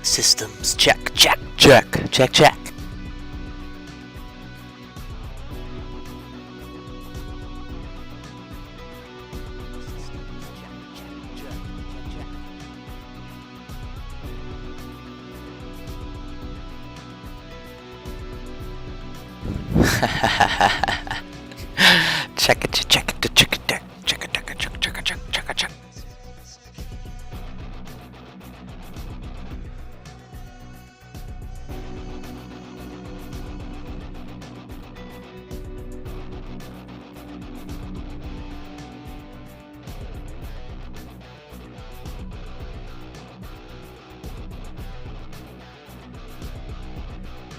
Systems check, check, check, check, check. Check it, check it, check it, check it, check it, check it, check it, check it, check.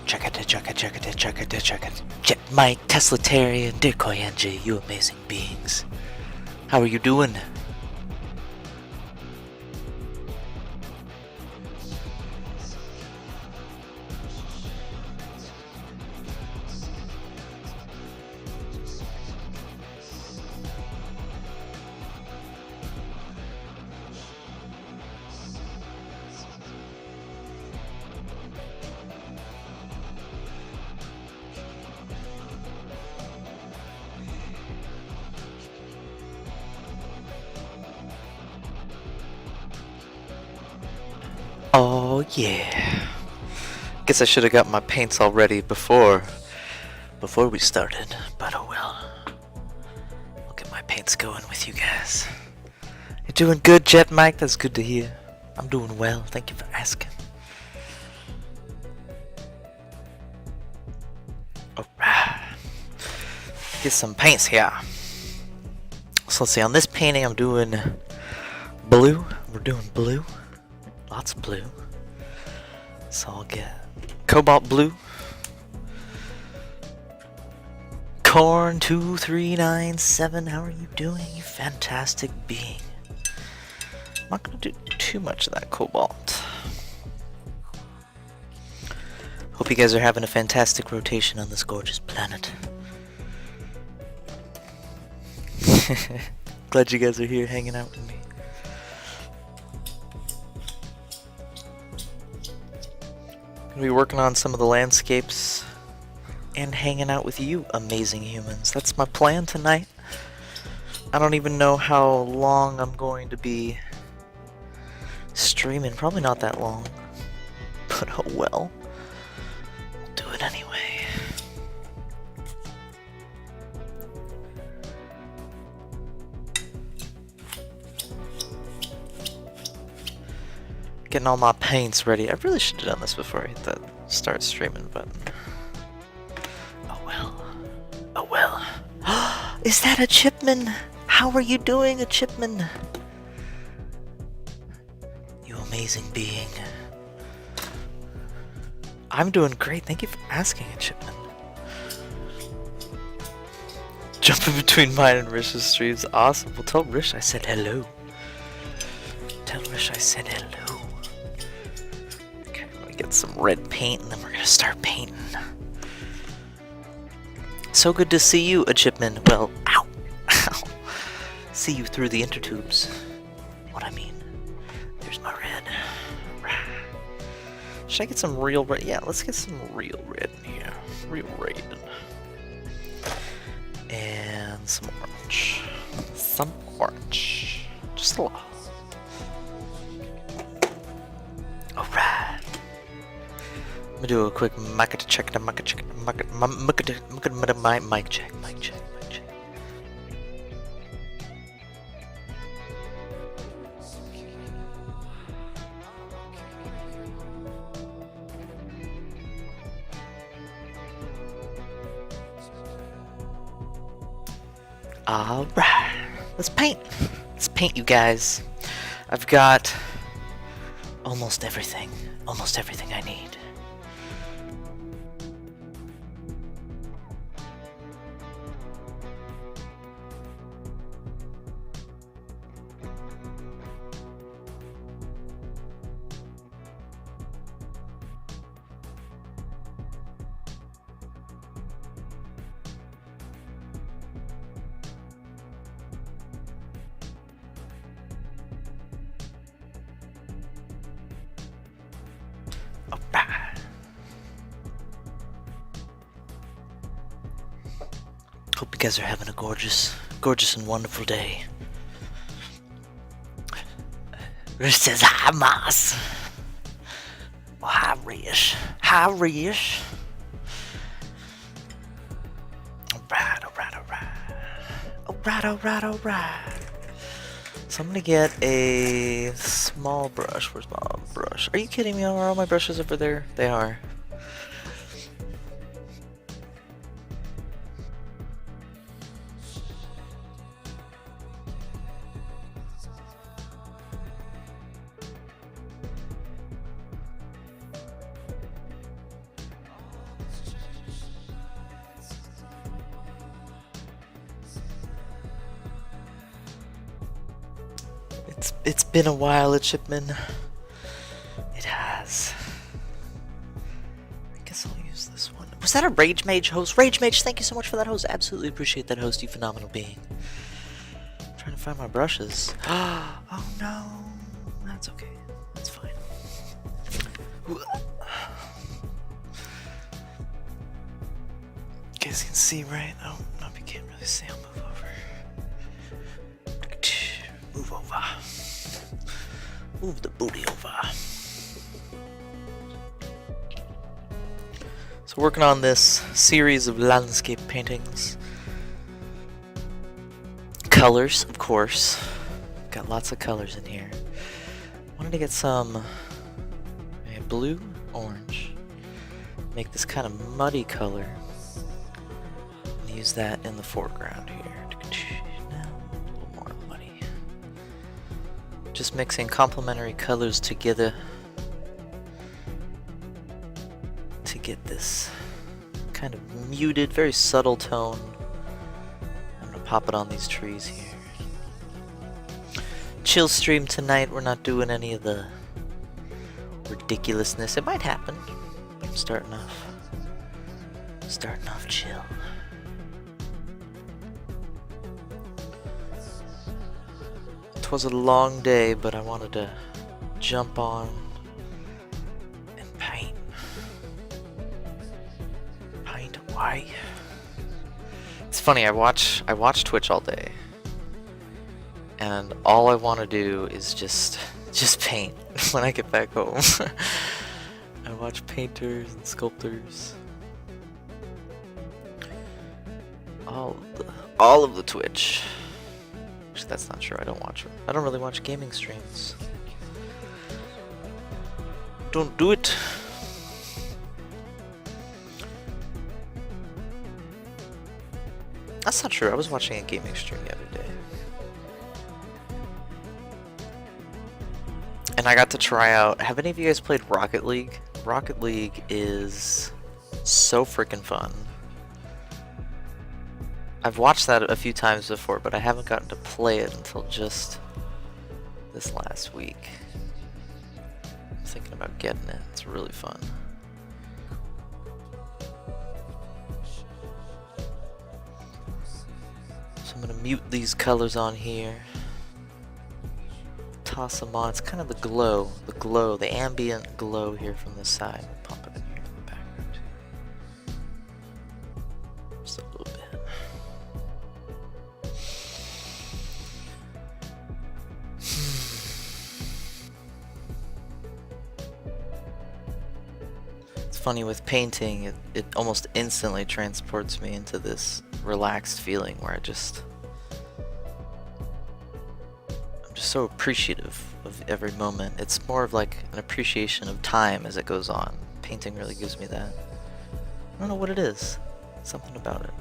Check it, check it, check it, check it, check it. Jet Mike, Teslatarian, Decoy NJ, you amazing beings. How are you doing? Oh yeah. Guess I should have got my paints all ready before we started, but oh well. I'll get my paints going with you guys. You're doing good, Jet Mike, that's good to hear. I'm doing well, thank you for asking. Alright. Get some paints here. So let's see, on this painting I'm doing blue. We're doing blue. Lots of blue. So I'll get cobalt blue. Corn 2397, how are you doing, you fantastic being? I'm not gonna do too much of that cobalt. Hope you guys are having a fantastic rotation on this gorgeous planet. Glad you guys are here hanging out with me. Gonna be working on some of the landscapes and hanging out with you amazing humans. That's my plan tonight. I don't even know how long I'm going to be streaming. Probably not that long. But oh well. I'll do it anyway. Getting all my paints ready. I really should have done this before I hit that start streaming button. Oh well. Oh well. Is that a Chipman? How are you doing, a Chipman? You amazing being. I'm doing great. Thank you for asking, a Chipman. Jumping between mine and Rish's streams. Awesome. Well, tell Rish I said hello. Tell Rish I said hello. Get some red paint and then we're gonna start painting. So good to see you, a Chipman. Well, ow, ow. See you through the intertubes. What I mean. There's my red. Should I get some real red? Yeah, let's get some real red in here. Real red. And some orange. Some orange. Just a lot. Alright. I'm gonna do a quick mic check, mic check. Alright, let's paint. Let's paint, you guys. I've got almost everything I need. guys are having a gorgeous, gorgeous and wonderful day. This is Hamas. Well, hi, Rish. Hi, Rish. Alright, alright, alright. Alright, alright, alright. So I'm gonna get a small brush. Where's my brush? Are you kidding me? Are all my brushes over there? They are. It's been a while, Chipman. It has. I guess I'll use this one. Was that a Rage Mage host? Rage Mage, thank you so much for that host. Absolutely appreciate that host, you phenomenal being. I'm trying to find my brushes. Oh no. That's okay. That's fine. You guys can see, right? Oh, no, you can't really see. I'll move over. Move over. Move the booty over. So working on this series of landscape paintings. Colors, of course. Got lots of colors in here. Wanted to get some blue, orange. Make this kind of muddy color. And use that in the foreground here. Just mixing complementary colors together to get this kind of muted, very subtle tone. I'm gonna pop it on these trees here. Chill stream tonight. We're not doing any of the ridiculousness. It might happen. I'm starting off chill. It was a long day, but I wanted to jump on and paint. Paint white. It's funny, I watch Twitch all day, and all I want to do is just paint when I get back home. I watch painters and sculptors. All of the Twitch. That's not true. I don't really watch gaming streams. Don't do it. That's not true. I was watching a gaming stream the other day. And I got to try out. Have any of you guys played Rocket League? Rocket League is so freaking fun. I've watched that a few times before, but I haven't gotten to play it until just this last week. I'm thinking about getting it. It's really fun. So I'm going to mute these colors on here. Toss them on. It's kind of the glow, the ambient glow here from this side. Pump it in here in the background. Just a little bit. Funny with painting, it almost instantly transports me into this relaxed feeling where I'm just so appreciative of every moment. It's more of like an appreciation of time as it goes on. Painting really gives me that. I don't know what it is. Something about it.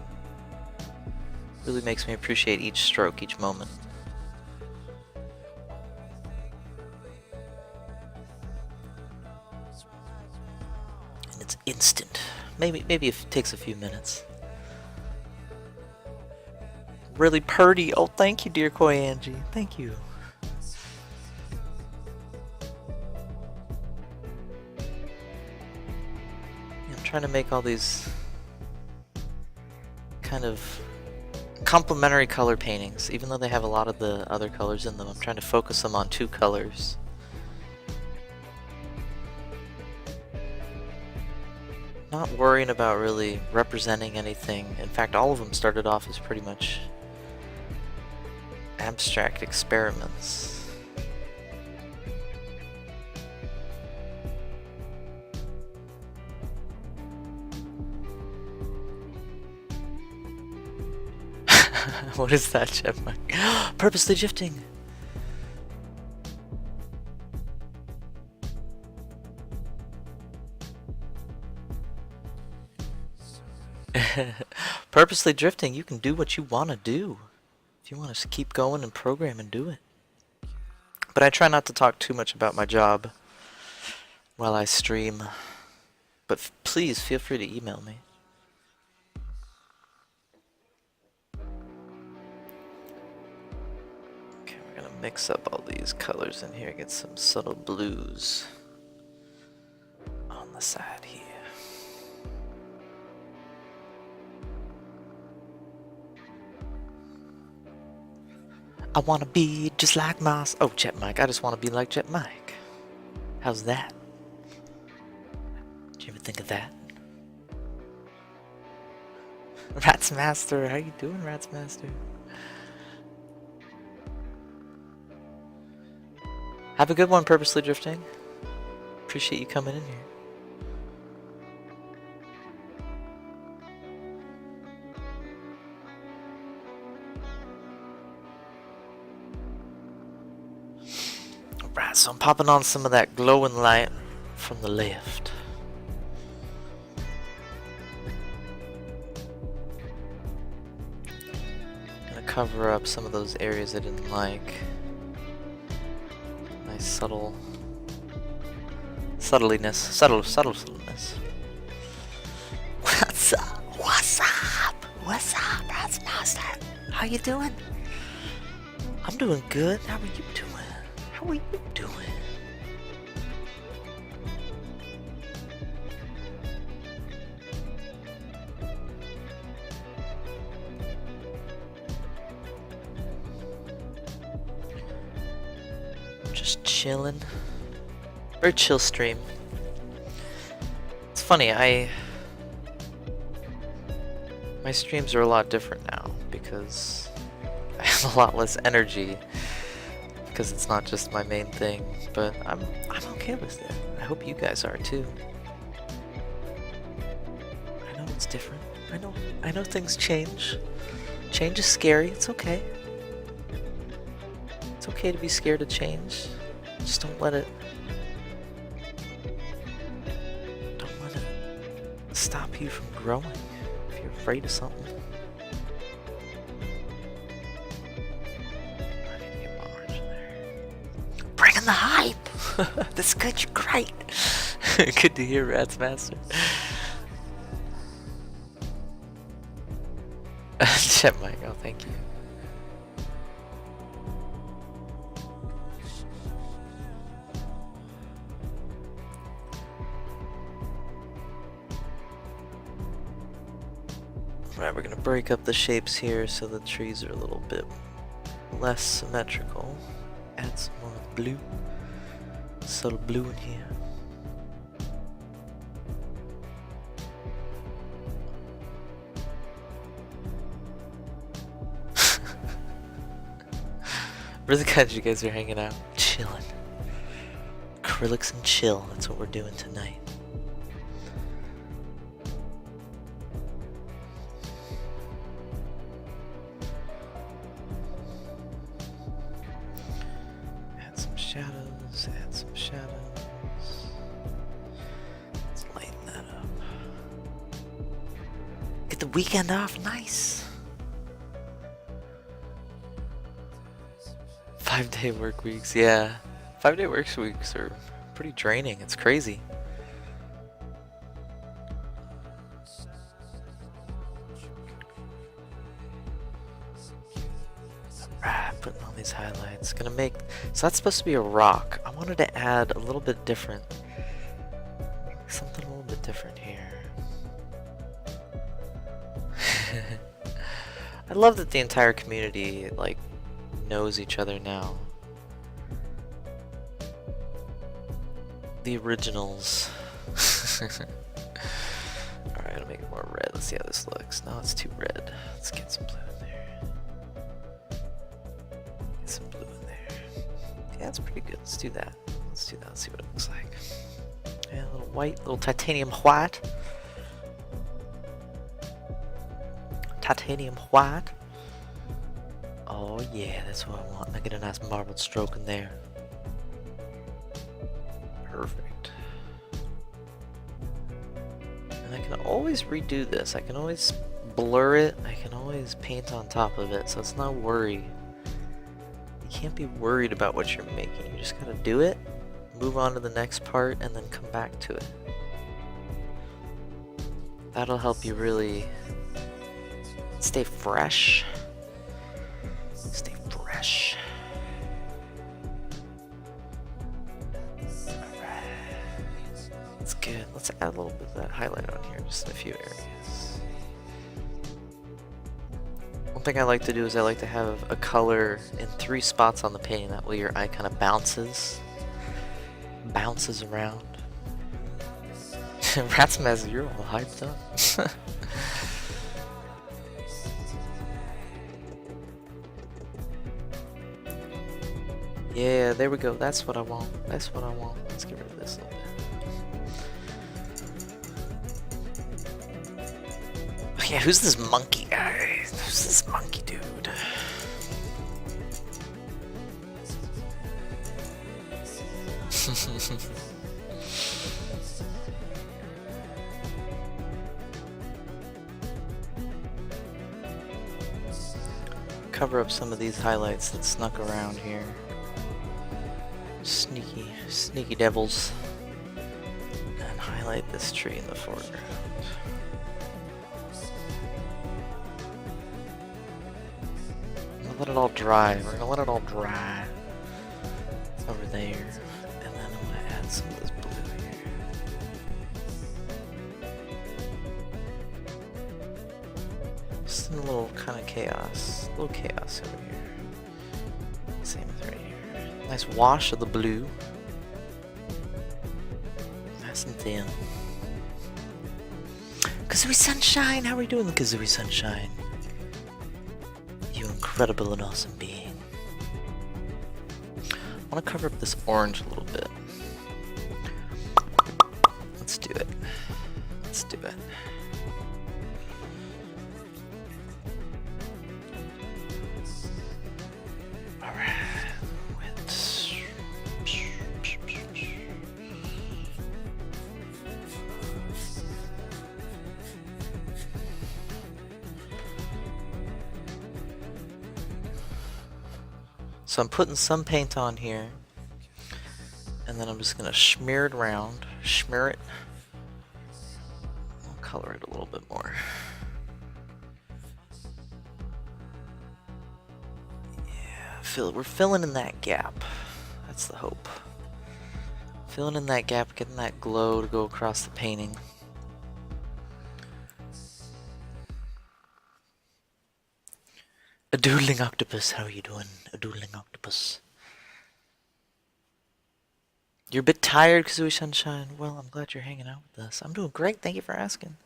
Really makes me appreciate each stroke, each moment. It's instant. Maybe it takes a few minutes. Really purty. Oh, thank you, dear Koi Angie. Thank you. I'm trying to make all these kind of complementary color paintings, even though they have a lot of the other colors in them. I'm trying to focus them on two colors. not worrying about really representing anything. In fact, all of them started off as pretty much abstract experiments. What is that, Chipmunk? Purposely drifting! Purposely drifting, you can do what you want to do. If you want to keep going and program and do it. But I try not to talk too much about my job while I stream. But please feel free to email me. Okay, we're gonna mix up all these colors in here, get some subtle blues on the side here. I wanna be just like Moss. Oh, Jet Mike, I just wanna be like Jet Mike. How's that? Did you ever think of that? Rats Master, how you doing, Rats Master? Have a good one, Purposely Drifting. Appreciate you coming in here. Alright, so I'm popping on some of that glowing light from the left. Gonna cover up some of those areas I didn't like. Nice subtleness. What's up? What's up? What's up, Rats Master? How you doing? I'm doing good. How are you doing? How are you doing? Just chilling. Very chill stream. It's funny, my streams are a lot different now because I have a lot less energy because it's not just my main thing, but I'm okay with it. I hope you guys are too. I know it's different. I know things change. Change is scary. It's okay. It's okay to be scared of change. Just don't let it stop you from growing if you're afraid of something. I need to get my orange in there. Bringing the hype! That's good, you're great! Good to hear, Rats Master. Chet Mike, oh thank you. Alright, we're gonna break up the shapes here so the trees are a little bit less symmetrical. Add some more blue. Subtle blue in here. Really glad you guys are hanging out. Chilling. Acrylics and chill, that's what we're doing tonight. Add some shadows. Let's lighten that up. Get the weekend off, nice. 5-day work weeks, yeah. 5-day work weeks are pretty draining, it's crazy. Putting all these highlights. Gonna make, so that's supposed to be a rock. I wanted to add a little bit different. Something a little bit different here. I love that the entire community like knows each other now. The originals. Alright, I'll make it more red. Let's see how this looks. No, it's too red. Let's get some blue in there. Get some blue in there. Yeah, that's pretty good. Let's do that. Let's do that. Let's see what it looks like. Yeah, a little white, little titanium white. Titanium white. Oh yeah, that's what I want. I get a nice marbled stroke in there. Perfect. And I can always redo this. I can always blur it. I can always paint on top of it, so it's not worry. You can't be worried about what you're making. You just gotta do it, move on to the next part, and then come back to it. That'll help you really stay fresh. Stay fresh. Alright. That's good. Let's add a little bit of that highlight on here, just in a few areas. One thing I like to do is I like to have a color in 3 spots on the painting. That way your eye kind of bounces around. Ratsmaz, you're all hyped up. Yeah, there we go. That's what I want. That's what I want. Let's get rid of this a little bit. Oh, yeah, who's this monkey guy? Who's this monkey dude? Cover up some of these highlights that snuck around here. Sneaky devils. And highlight this tree in the foreground. I'm gonna let it all dry. We're gonna let it all dry over there. And then I'm gonna add some of this blue here. Just a little kind of chaos. A little chaos over here. Same with right here. Nice wash of the blue. Nice and thin. Kazooie Sunshine! How are you doing, Kazooie Sunshine? You incredible and awesome being. I want to cover up this orange a little bit. Let's do it. Let's do it. Alright. So I'm putting some paint on here, and then I'm just gonna smear it around, smear it. I'll color it a little bit more. Yeah, we're filling in that gap. That's the hope. Filling in that gap, getting that glow to go across the painting. A doodling octopus, how are you doing? A doodling octopus. You're a bit tired, Kazooie Sunshine? Well, I'm glad you're hanging out with us. I'm doing great, thank you for asking.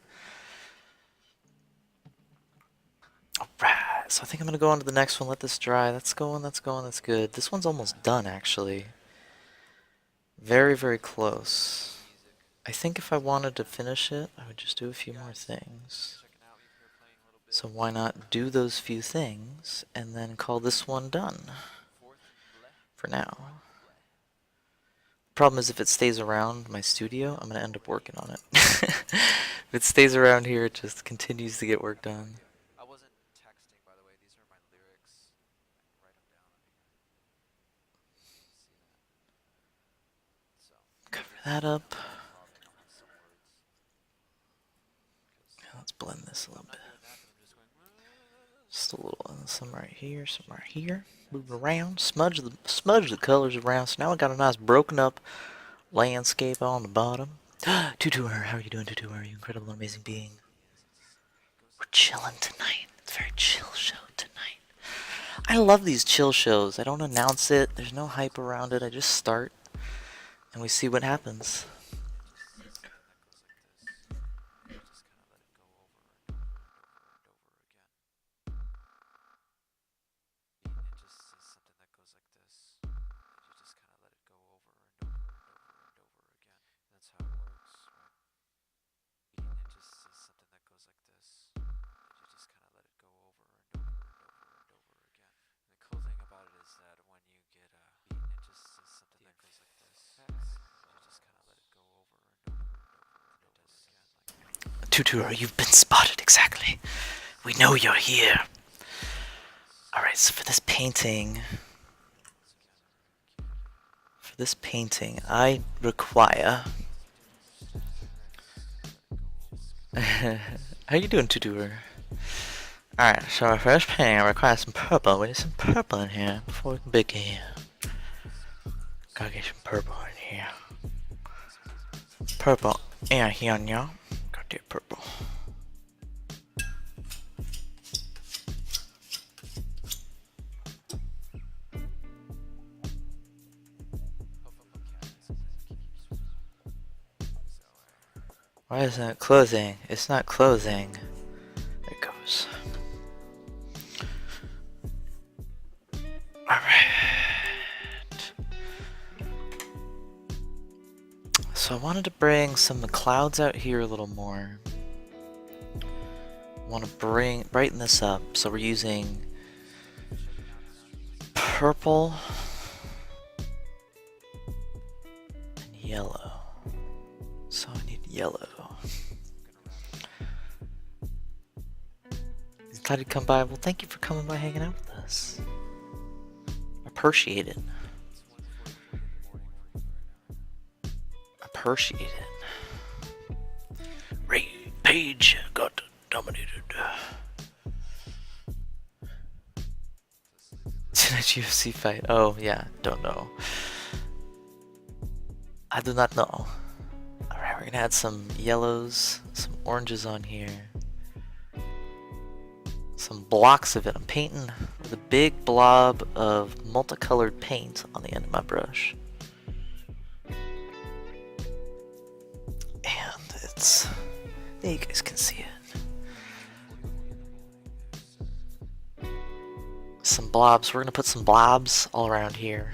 Alright, so I think I'm gonna go on to the next one, let this dry. That's going, that's good. This one's almost done, actually. Very, very close. I think if I wanted to finish it, I would just do a few more things. So why not do those few things and then call this one done for now. Problem is if it stays around my studio, I'm going to end up working on it. If it stays around here, it just continues to get work done. I wasn't texting, by the way. These are my lyrics. I write them down. Cover that up. Let's blend this a little bit. Just a little, some right here, some right here. Move it around, smudge the colors around. So now I got a nice broken up landscape on the bottom. Tutuar, how are you doing, Tutuar? You incredible, amazing being. We're chilling tonight. It's a very chill show tonight. I love these chill shows. I don't announce it. There's no hype around it. I just start and we see what happens. Tutor, you've been spotted, exactly. We know you're here. Alright, so for this painting, I require... How you doing, Tutor? Alright, so our first painting, I require some purple. We need some purple in here before we can begin. Gotta get some purple in here. Purple in here, yeah. Gotta get purple. Why isn't it closing? It's not closing. There it goes. Alright. So I wanted to bring some of the clouds out here a little more. I want to brighten this up. So we're using purple and yellow. So I need yellow. Glad you'd come by. Well, thank you for coming by, hanging out with us. Appreciate it. Appreciate it. Ray Page got dominated. Tonight's UFC fight. Oh yeah, don't know. I do not know. Alright, we're gonna add some yellows, some oranges on here. Some blocks of it. I'm painting with a big blob of multicolored paint on the end of my brush. And it's... there, you guys can see it. Some blobs. We're gonna put some blobs all around here.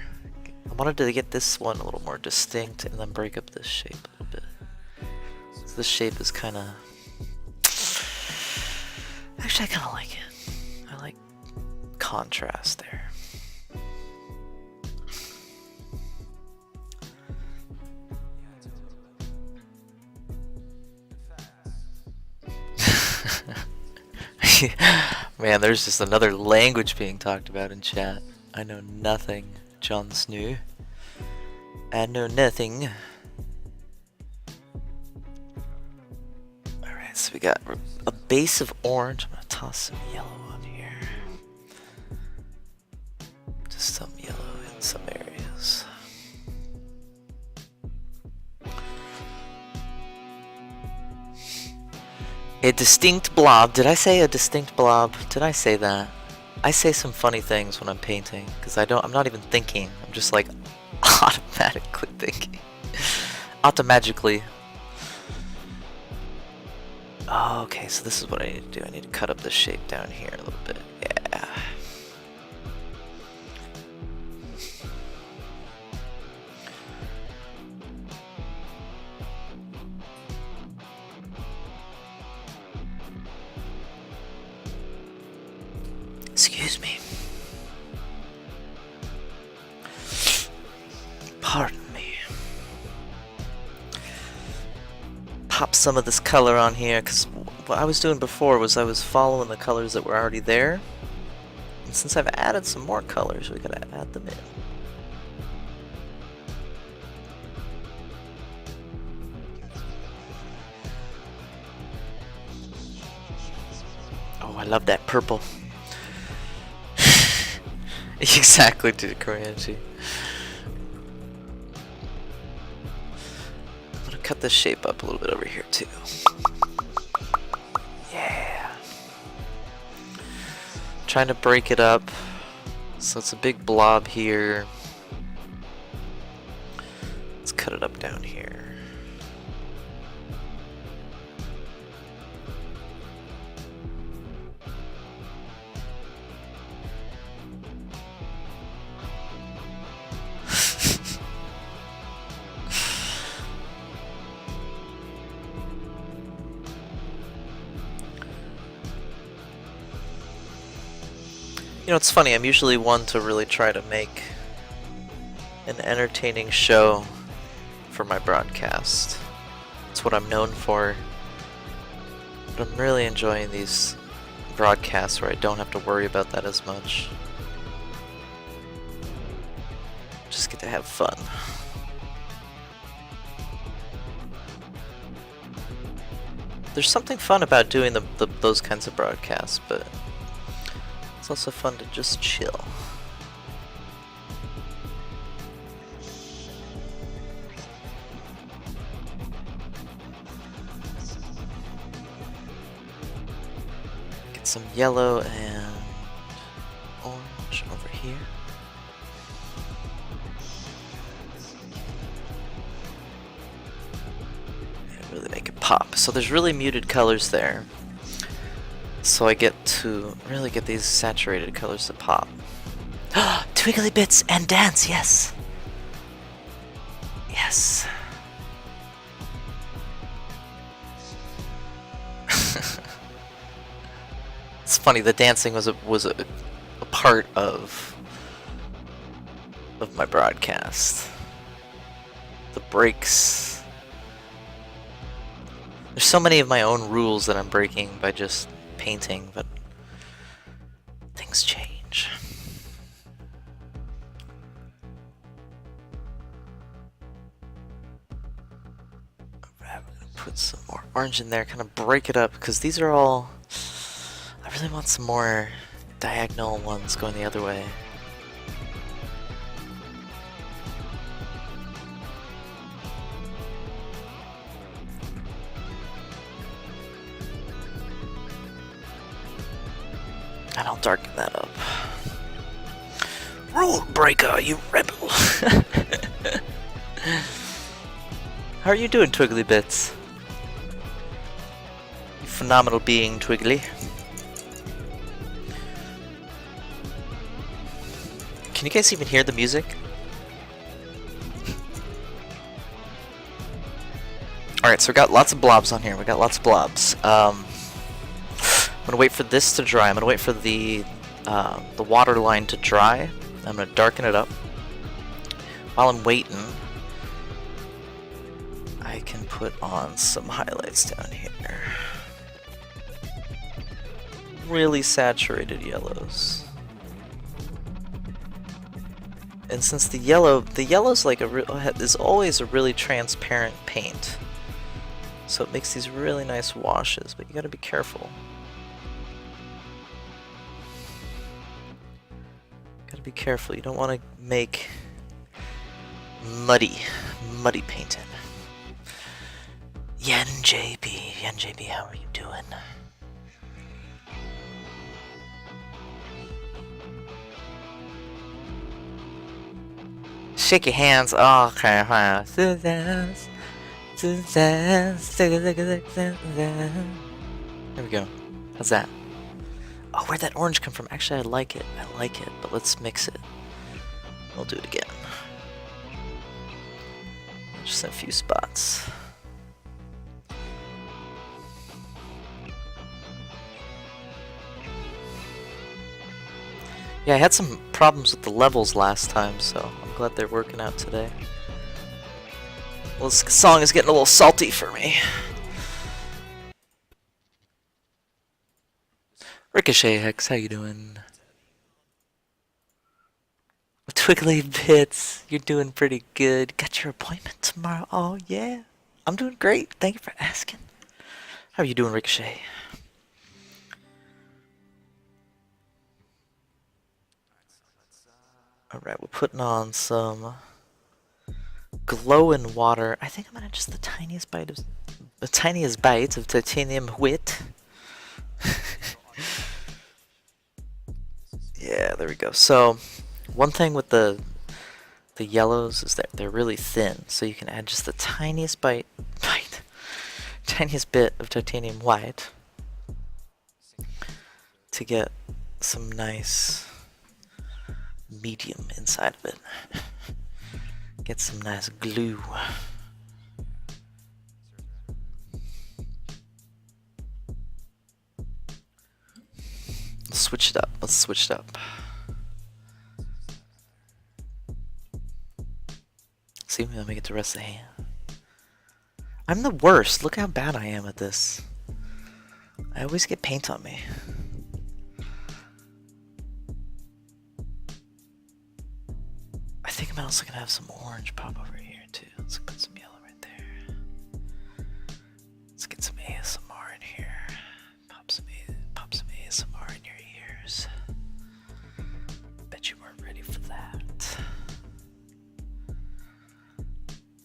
I wanted to get this one a little more distinct and then break up this shape a little bit. So this shape is kind of... actually, I kind of like it. I like contrast there. Man, there's just another language being talked about in chat. I know nothing, Jon Snow. I know nothing. Alright, so we got a base of orange. I'm gonna toss some yellow on here. Just some yellow in some areas. A distinct blob. Did I say a distinct blob? Did I say that? I say some funny things when I'm painting because I'm not even thinking. I'm just like automatically thinking. Automagically. Oh, okay, so this is what I need to do. I need to cut up the shape down here a little bit. Yeah. Excuse me. Pardon me. Pop some of this color on here, because what I was doing before was I was following the colors that were already there. And since I've added some more colors, we gotta add them in. Oh, I love that purple. Exactly, dude, Koreanji. I'm gonna cut this shape up a little bit over here too. Yeah. Trying to break it up so it's a big blob here. Let's cut it up down here. You know, it's funny, I'm usually one to really try to make an entertaining show for my broadcast. It's what I'm known for. But I'm really enjoying these broadcasts where I don't have to worry about that as much. Just get to have fun. There's something fun about doing those kinds of broadcasts, but it's also fun to just chill. Get some yellow and orange over here. Really make it pop. So there's really muted colors there. So I get to really get these saturated colors to pop. Twiggly bits and dance, yes! Yes. It's funny, the dancing was a part of my broadcast. The breaks. There's so many of my own rules that I'm breaking by just painting, but things change. I'm gonna put some more orange in there, kind of break it up, because these are all... I really want some more diagonal ones going the other way. And I'll darken that up. Rule breaker, you rebel! How are you doing, Twiggly Bits? You phenomenal being, Twiggly. Can you guys even hear the music? Alright, so we got lots of blobs on here. We got lots of blobs. I'm gonna wait for this to dry. I'm gonna wait for the water line to dry. I'm gonna darken it up. While I'm waiting, I can put on some highlights down here. Really saturated yellows. And since the yellow's like is always a really transparent paint, so it makes these really nice washes. But you got to be careful. Got to be careful. You don't want to make muddy painting. Yen JB, how are you doing? Shake your hands. Oh, okay. There we go. How's that? Oh, where'd that orange come from? Actually, I like it, but let's mix it. We'll do it again. Just a few spots. Yeah, I had some problems with the levels last time, so I'm glad they're working out today. Well, this song is getting a little salty for me. Ricochet Hex, how you doing? Twiggly Bits, you're doing pretty good. Got your appointment tomorrow? Oh, yeah. I'm doing great. Thank you for asking. How are you doing, Ricochet? Alright, we're putting on some glow in water. I think I'm gonna just the tiniest bite of titanium wit. Yeah, there we go. So one thing with the yellows is that they're really thin, so you can add just the tiniest tiniest bit of titanium white to get some nice medium inside of it. Get some nice glue. Let's switch it up. Let's switch it up. See, let me get the rest of the hand. I'm the worst. Look how bad I am at this. I always get paint on me. I think I'm also gonna have some orange pop over here too. Let's put some yellow right there. Let's get some ASMR in here. Pop some ASMR in your ears. Bet you weren't ready for that.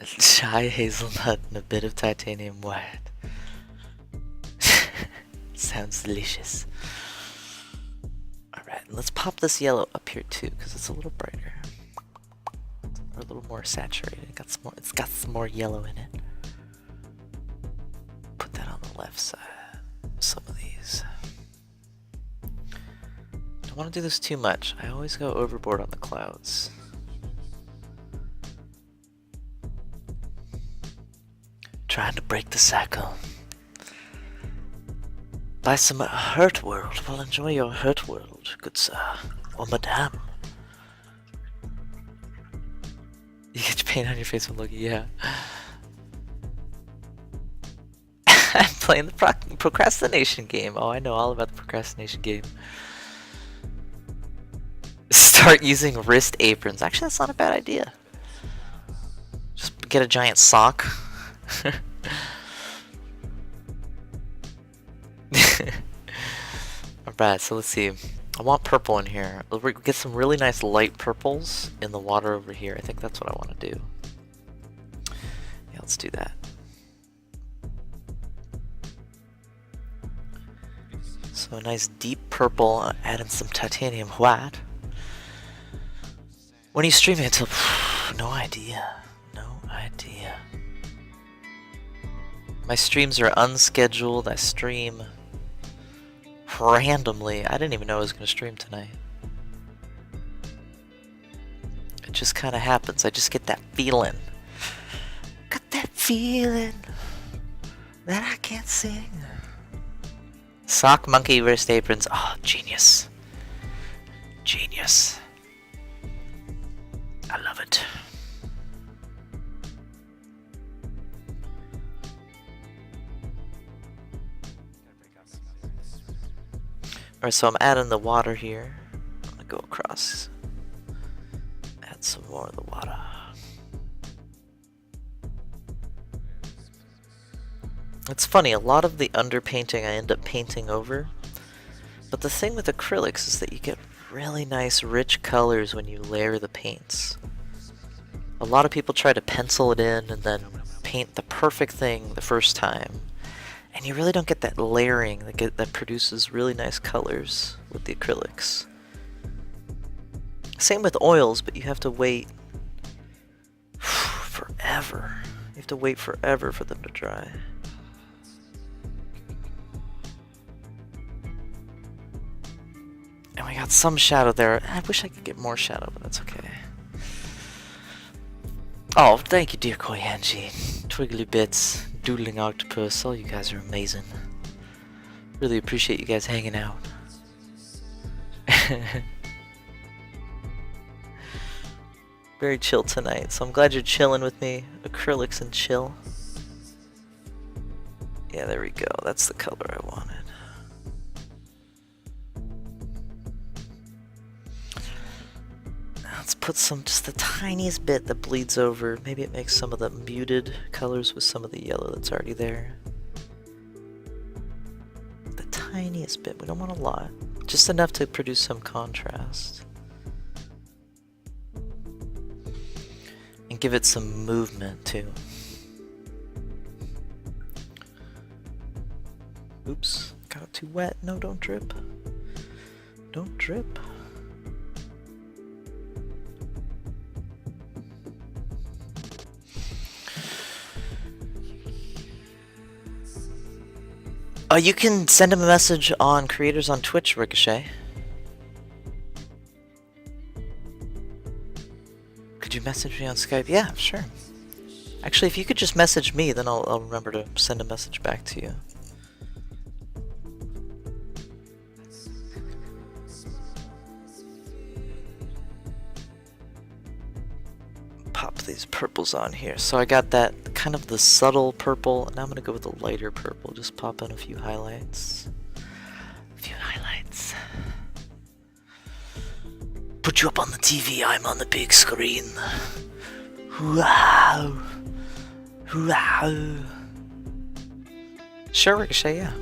A chai hazelnut and a bit of titanium white. Sounds delicious. Alright, let's pop this yellow up here too, because it's a little brighter. Or a little more saturated. It's got some more yellow in it. Put that on the left side. Some of these. Don't want to do this too much. I always go overboard on the clouds. Trying to break the cycle. Buy some Hurt World. Well, enjoy your Hurt World, good sir. Or madame. You get your paint on your face when looking, yeah. I'm playing the procrastination game. Oh, I know all about the procrastination game. Start using wrist aprons. Actually, that's not a bad idea. Just get a giant sock. Alright, so let's see. I want purple in here. We'll get some really nice light purples in the water over here. I think that's what I want to do. Yeah, let's do that. So a nice deep purple, add in some titanium white. When are you streaming until? No idea. No idea. My streams are unscheduled. I stream randomly. I didn't even know I was going to stream tonight. It just kind of happens. I just get that feeling. Got that feeling that I can't sing. Sock monkey wrist aprons. Oh, genius. Genius. I love it. Alright, so I'm adding the water here. I'm gonna go across. Add some more of the water. It's funny, a lot of the underpainting I end up painting over. But the thing with acrylics is that you get really nice rich colors when you layer the paints. A lot of people try to pencil it in and then paint the perfect thing the first time. And you really don't get that layering that produces really nice colors with the acrylics. Same with oils, but you have to wait forever. You have to wait forever for them to dry. And we got some shadow there. I wish I could get more shadow, but that's okay. Oh, thank you, dear Koyanji. Twiggly Bits, Doodling Octopus, all you guys are amazing. Really appreciate you guys hanging out. Very chill tonight, so I'm glad you're chilling with me. Acrylics and chill. Yeah, there we go. That's the color I wanted. Let's put just the tiniest bit that bleeds over. Maybe it makes some of the muted colors with some of the yellow that's already there. The tiniest bit. We don't want a lot. Just enough to produce some contrast. And give it some movement too. Oops, got it too wet. No, don't drip. Don't drip. You can send him a message on creators on Twitch, Ricochet. Could you message me on Skype? Yeah, sure. Actually, if you could just message me, then I'll remember to send a message back to you. Pop these purples on here. So I got that kind of the subtle purple. Now I'm going to go with the lighter purple. Just pop in a few highlights. put you up on the TV, I'm on the big screen. Wow. Wow. Sure, Ricochet, yeah.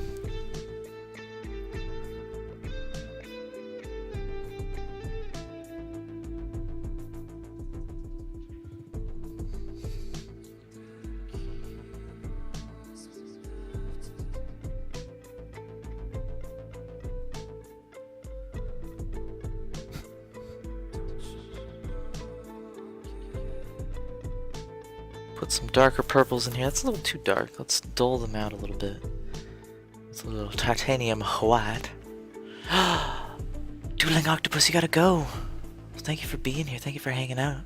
Put some darker purples in here. That's a little too dark. Let's dull them out a little bit. It's a little titanium white. Dueling Octopus, you gotta go. Thank you for being here. Thank you for hanging out.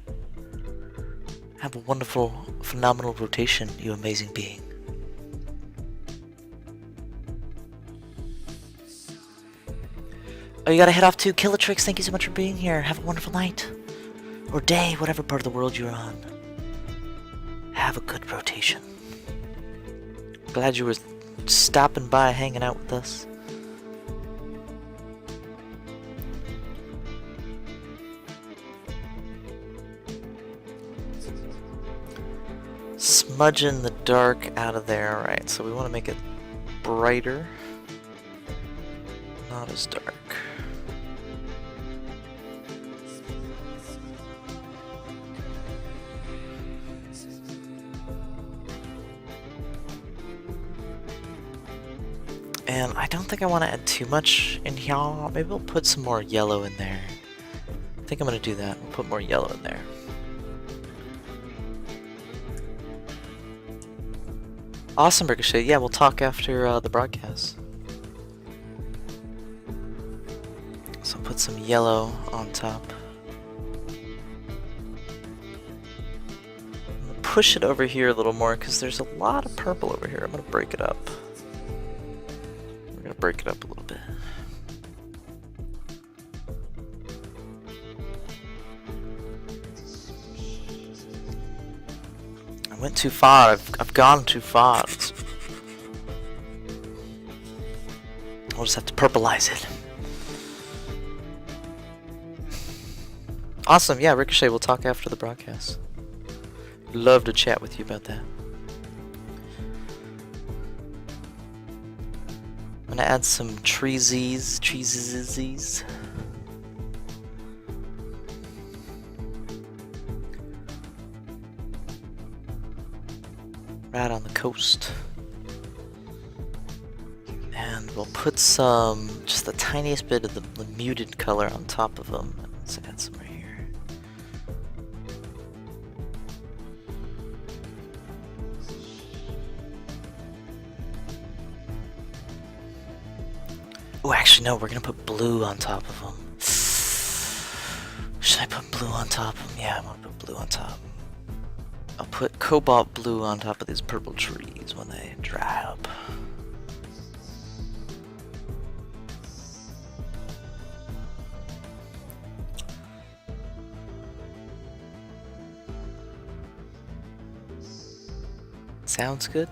Have a wonderful, phenomenal rotation, you amazing being. Oh, you gotta head off to Killatrix. Thank you so much for being here. Have a wonderful night. Or day, whatever part of the world you're on. Have a good rotation. Glad you were stopping by, hanging out with us. Smudging the dark out of there. Alright, so we want to make it brighter. Not as dark. And I don't think I want to add too much in here. Maybe we'll put some more yellow in there. I think I'm going to do that. We'll put more yellow in there. Awesome, Ricochet. Yeah, we'll talk after the broadcast. So put some yellow on top. I'm gonna push it over here a little more because there's a lot of purple over here. I'm gonna break it up. We're gonna break it up a little bit. I went too far. I've gone too far. I'll just have to purplize it. Awesome, yeah, Ricochet, we'll talk after the broadcast. Love to chat with you about that. I'm gonna add some treesies. Right on the coast. And we'll put some, just the tiniest bit of the muted color on top of them. Let's add some right here. Oh, actually no, we're gonna put blue on top of them. Should I put blue on top of them? Yeah, I want to put blue on top. I'll put cobalt blue on top of these purple trees when they dry up. Sounds good.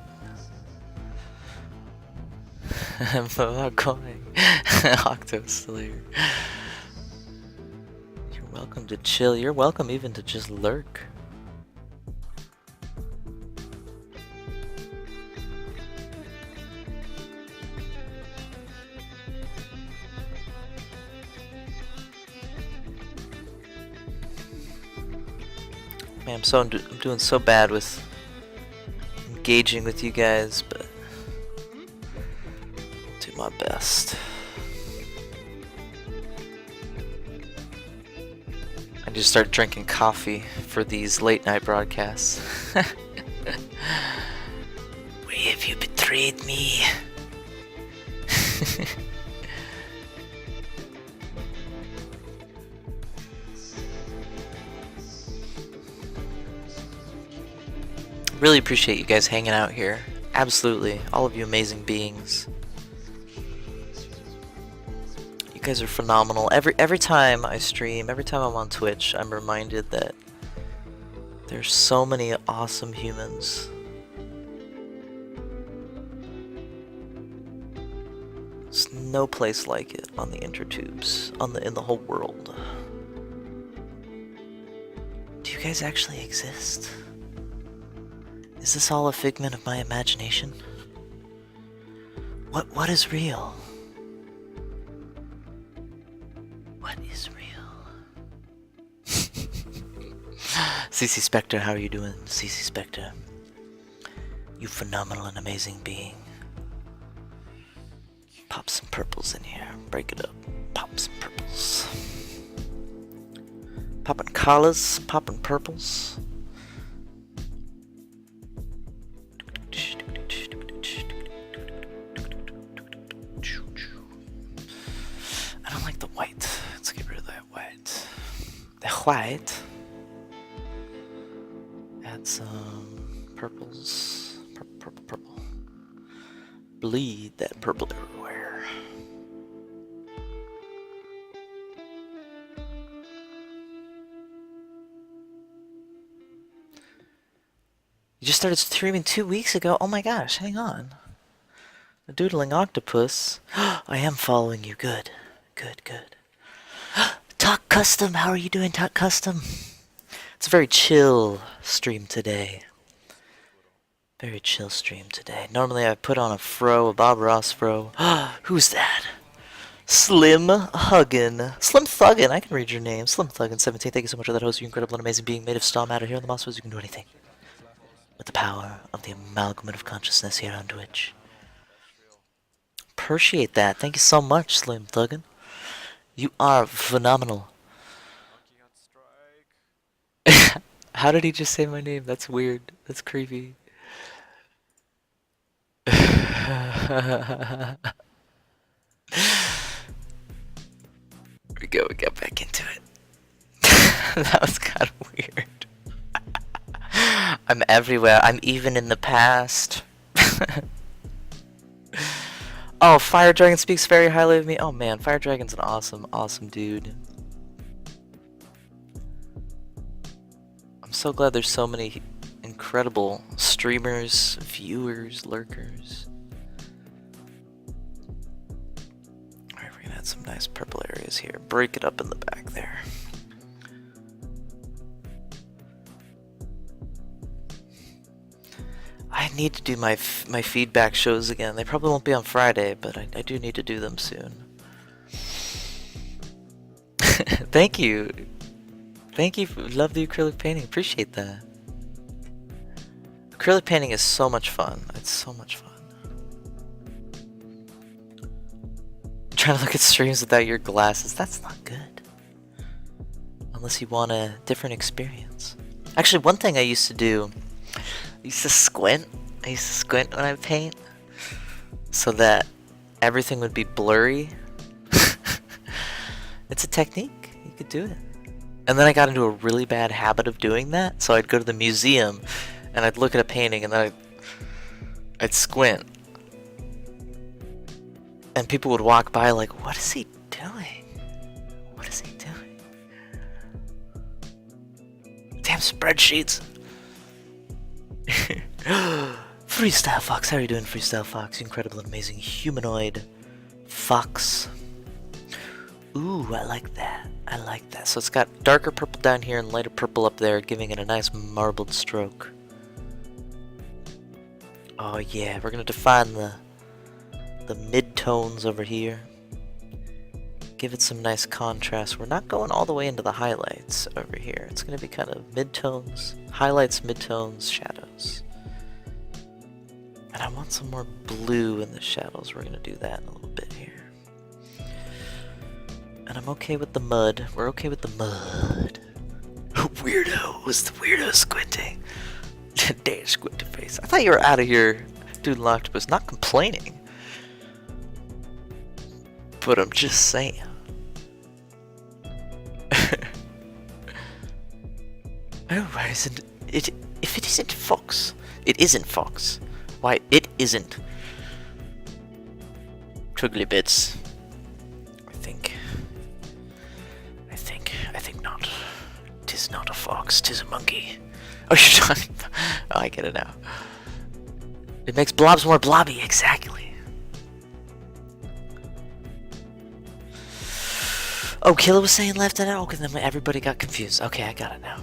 I'm not going. Octo's still here. You're welcome to chill. You're welcome even to just lurk. Man, I'm doing so bad with engaging with you guys, but I'll do my best. I just start drinking coffee for these late night broadcasts. Why have you betrayed me? Really appreciate you guys hanging out here. Absolutely. All of you amazing beings. You guys are phenomenal. Every time I stream, every time I'm on Twitch, I'm reminded that there's so many awesome humans. There's no place like it on the intertubes, in the whole world. Do you guys actually exist? Is this all a figment of my imagination? What is real? What is real? CC Spectre, how are you doing? CC Spectre. You phenomenal and amazing being. Pop some purples in here. Break it up. Pop some purples. Popping collars, popping purples. I don't like the white. Let's get rid of that white. The white. Add some purples. Purple, purple, purple. Bleed that purple everywhere. You just started streaming 2 weeks ago? Oh my gosh, hang on. The doodling octopus. I am following you. Good. Good, good. Talk Custom, how are you doing, Talk Custom? It's a very chill stream today. Very chill stream today. Normally I put on a fro, a Bob Ross fro. Who's that? Slim Huggin. Slim Thuggin, I can read your name. Slim Thuggin 17, thank you so much for that host. You incredible and amazing being made of star matter here on the Moss. You can do anything. With the power of the amalgamate of consciousness here on Twitch. Appreciate that. Thank you so much, Slim Thuggin. You are phenomenal. How did he just say my name? That's weird. That's creepy. There we go, we got back into it. That was kind of weird. I'm everywhere. I'm even in the past. Oh, Fire Dragon speaks very highly of me. Oh man, Fire Dragon's an awesome, awesome dude. I'm so glad there's so many incredible streamers, viewers, lurkers. Alright, we're gonna add some nice purple areas here. Break it up in the back there. I need to do my feedback shows again. They probably won't be on Friday, but I do need to do them soon. Thank you. Thank you. Love the acrylic painting. Appreciate that. Acrylic painting is so much fun. It's so much fun. I'm trying to look at streams without your glasses. That's not good. Unless you want a different experience. Actually, one thing I used to do, I used to squint when I paint so that everything would be blurry. It's a technique. You could do it. And then I got into a really bad habit of doing that, so I'd go to the museum and I'd look at a painting and then I'd squint. And people would walk by like, what is he doing? What is he doing? Damn spreadsheets. Freestyle Fox, how are you doing, Freestyle Fox? You incredible and amazing humanoid fox. Ooh, I like that. I like that. So it's got darker purple down here and lighter purple up there, giving it a nice marbled stroke. Oh yeah, we're gonna define the mid-tones over here. Give it some nice contrast. We're not going all the way into the highlights over here. It's gonna be kind of mid-tones, highlights, mid-tones, shadows. And I want some more blue in the shadows. We're gonna do that in a little bit here. And I'm okay with the mud. We're okay with the mud. Weirdo was the weirdo squinting. Damn squinty face. I thought you were out of here, dude. Octopus, not complaining. But I'm just saying. Oh, why isn't it? If it isn't Fox, it isn't Fox. Why, it isn't. Twiggly bits. I think not. 'Tis not a fox, 'tis a monkey. Oh, you're talking. Oh, I get it now. It makes blobs more blobby, exactly. Oh, Killa was saying left and out. Okay, then everybody got confused. Okay, I got it now.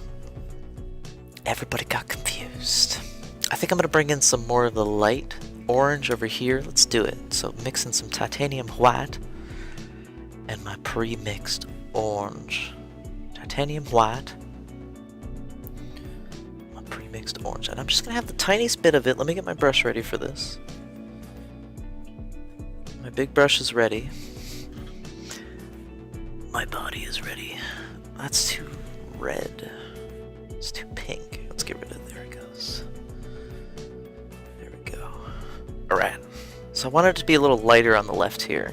Everybody got confused. I think I'm gonna bring in some more of the light orange over here. Let's do it. So mix in some titanium white and my pre-mixed orange. Titanium white. My pre-mixed orange. And I'm just gonna have the tiniest bit of it. Let me get my brush ready for this. My big brush is ready. My body is ready. That's too red. It's too pink. Let's get rid of it. There it goes. There we go. Alright. So I want it to be a little lighter on the left here.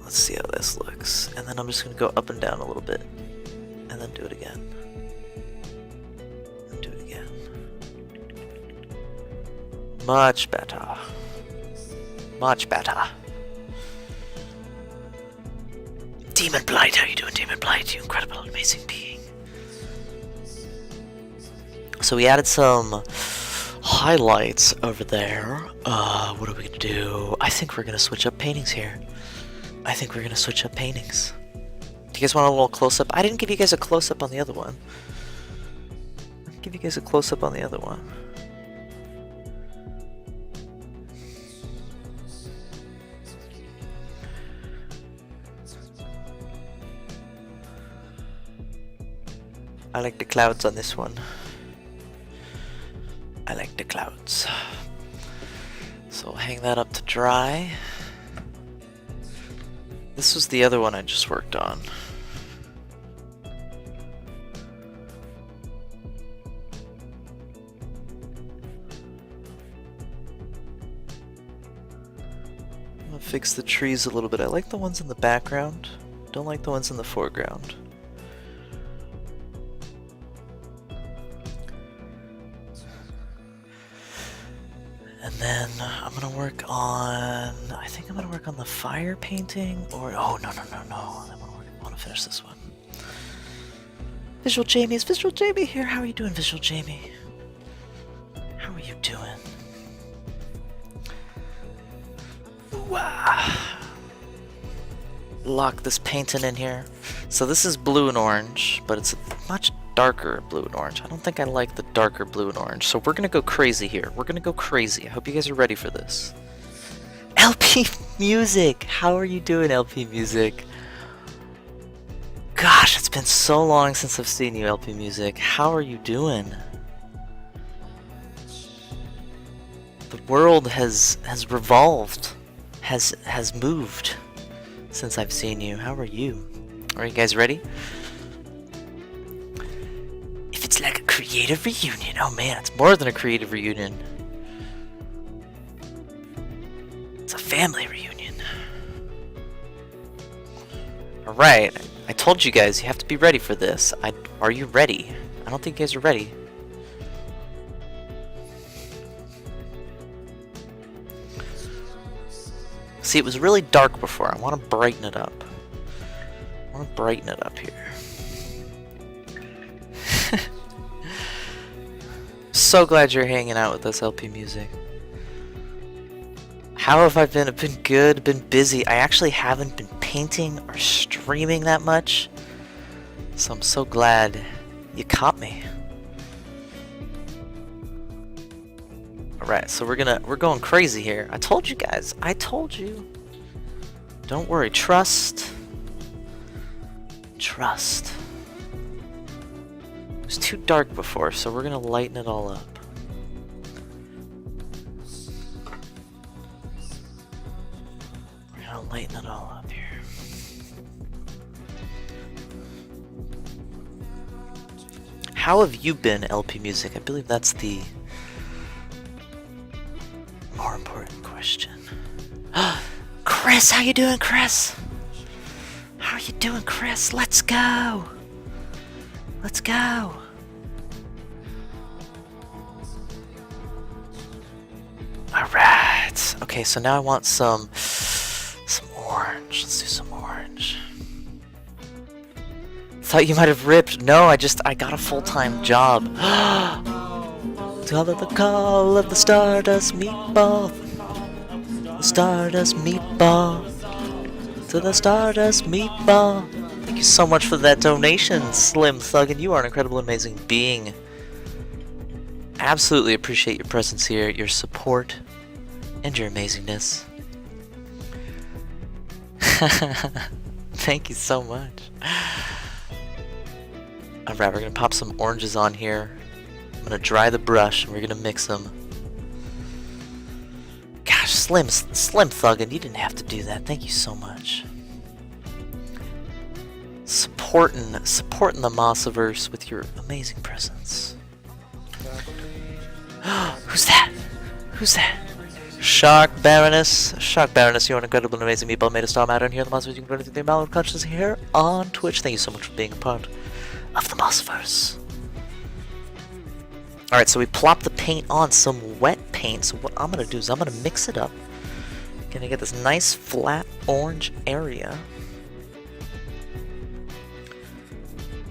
Let's see how this looks. And then I'm just going to go up and down a little bit. And then do it again. And do it again. Much better. Much better. Demon Blight, how you doing, Demon Blight? You incredible, amazing being. So we added some highlights over there. What are we gonna do? I think we're gonna switch up paintings here. Do you guys want a little close-up? I didn't give you guys a close-up on the other one. I like the clouds on this one. I like the clouds. So I'll hang that up to dry. This was the other one I just worked on. I'm gonna fix the trees a little bit. I like the ones in the background. Don't like the ones in the foreground. And then I'm gonna work on, I think I'm gonna work on the fire painting, or, oh, no. I wanna finish this one. Visual Jamie, is Visual Jamie here? How are you doing, Visual Jamie? How are you doing? Wow. Lock this painting in here. So this is blue and orange, but it's a much darker blue and orange. I don't think I like the darker blue and orange, so we're gonna go crazy here. We're gonna go crazy. I hope you guys are ready for this. LP Music! How are you doing, LP Music? Gosh, it's been so long since I've seen you, LP Music. How are you doing? The world has revolved, has moved since I've seen you. How are you? Are you guys ready? If it's like a creative reunion, oh man, it's more than a creative reunion. It's a family reunion. Alright, I told you guys you have to be ready for this. Are you ready? I don't think you guys are ready. See, it was really dark before. I want to brighten it up. Here. So glad you're hanging out with us, LP Music. How have I been? I've been good, been busy. I actually haven't been painting or streaming that much. So I'm so glad you caught me. Alright, so we're going crazy here. I told you guys. I told you. Don't worry. Trust. Trust. It was too dark before, so we're gonna lighten it all up. We're gonna lighten it all up here. How have you been, LP Music? I believe that's the more important question. Chris, how you doing, Chris? How are you doing, Chris? Let's go. Let's go. All right. Okay, so now I want some orange. Let's do some orange. Thought you might have ripped. No, I got a full-time job. To the call of the Stardust Meatball. The Stardust Meatball. To the Stardust Meatball. Thank you so much for that donation, Slim Thug, and you are an incredible, amazing being. Absolutely appreciate your presence here, your support, and your amazingness. Thank you so much. Alright, we're gonna pop some oranges on here. I'm gonna dry the brush and we're gonna mix them. Gosh, Slim Thuggin, you didn't have to do that. Thank you so much. Supporting the Mossiverse with your amazing presence. Who's that? Who's that? Shark Baroness, you're an incredible and amazing meatball made a star matter, and here the Mossiverse. You can run anything about consciousness here on Twitch. Thank you so much for being a part of the Mossiverse. Alright, so we plop the paint on, some wet paint. So what I'm gonna do is I'm gonna mix it up. Gonna get this nice flat orange area.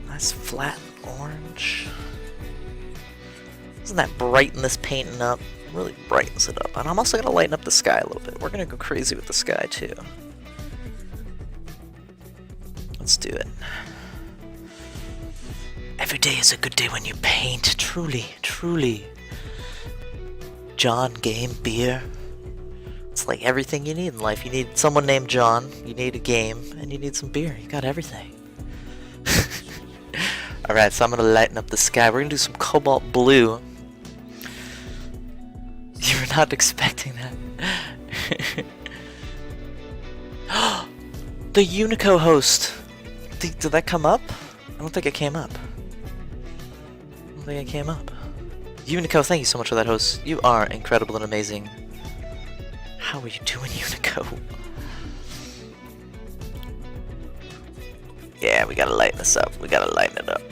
Nice flat orange. Doesn't that brighten this painting up? Really brightens it up. And I'm also gonna lighten up the sky a little bit. We're gonna go crazy with the sky too. Let's do it. Every day is a good day when you paint. Truly, truly. John, game, beer. It's like everything you need in life. You need someone named John, you need a game, and you need some beer. You got everything. Alright, so I'm gonna lighten up the sky. We're gonna do some cobalt blue. You were not expecting that. The Unico host. Did that come up? I don't think it came up. Unico, thank you so much for that host. You are incredible and amazing. How are you doing, Unico? Yeah, we gotta lighten this up. We gotta lighten it up.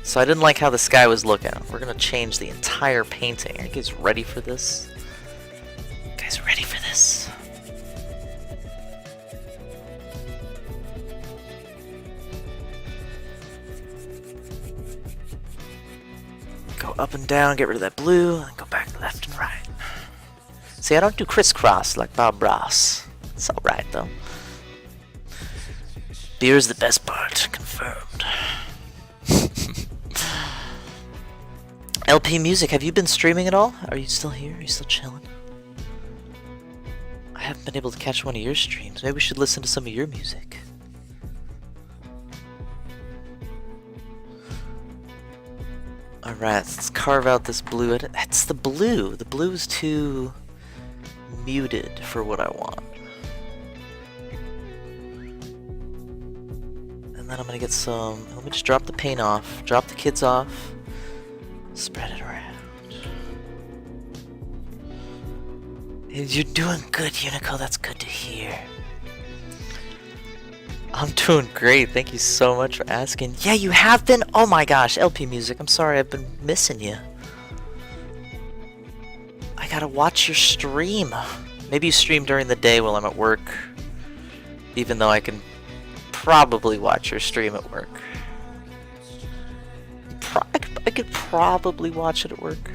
So I didn't like how the sky was looking. We're gonna change the entire painting. Are you guys ready for this? You guys ready for this? Go up and down, get rid of that blue, and go back left and right. See, I don't do crisscross like Bob Ross. It's alright though. Beer's the best part, confirmed. LP Music, have you been streaming at all? Are you still here? Are you still chilling? I haven't been able to catch one of your streams. Maybe we should listen to some of your music. Alright, let's carve out this blue. That's the blue. The blue is too muted for what I want. And then I'm gonna get some. Let me just drop the paint off. Drop the kids off. Spread it around. You're doing good, Unico. That's good to hear. I'm doing great. Thank you so much for asking. Yeah, you have been? Oh my gosh, LP Music. I'm sorry I've been missing you. I gotta watch your stream. Maybe you stream during the day while I'm at work. Even though I can probably watch your stream at work. I could probably watch it at work.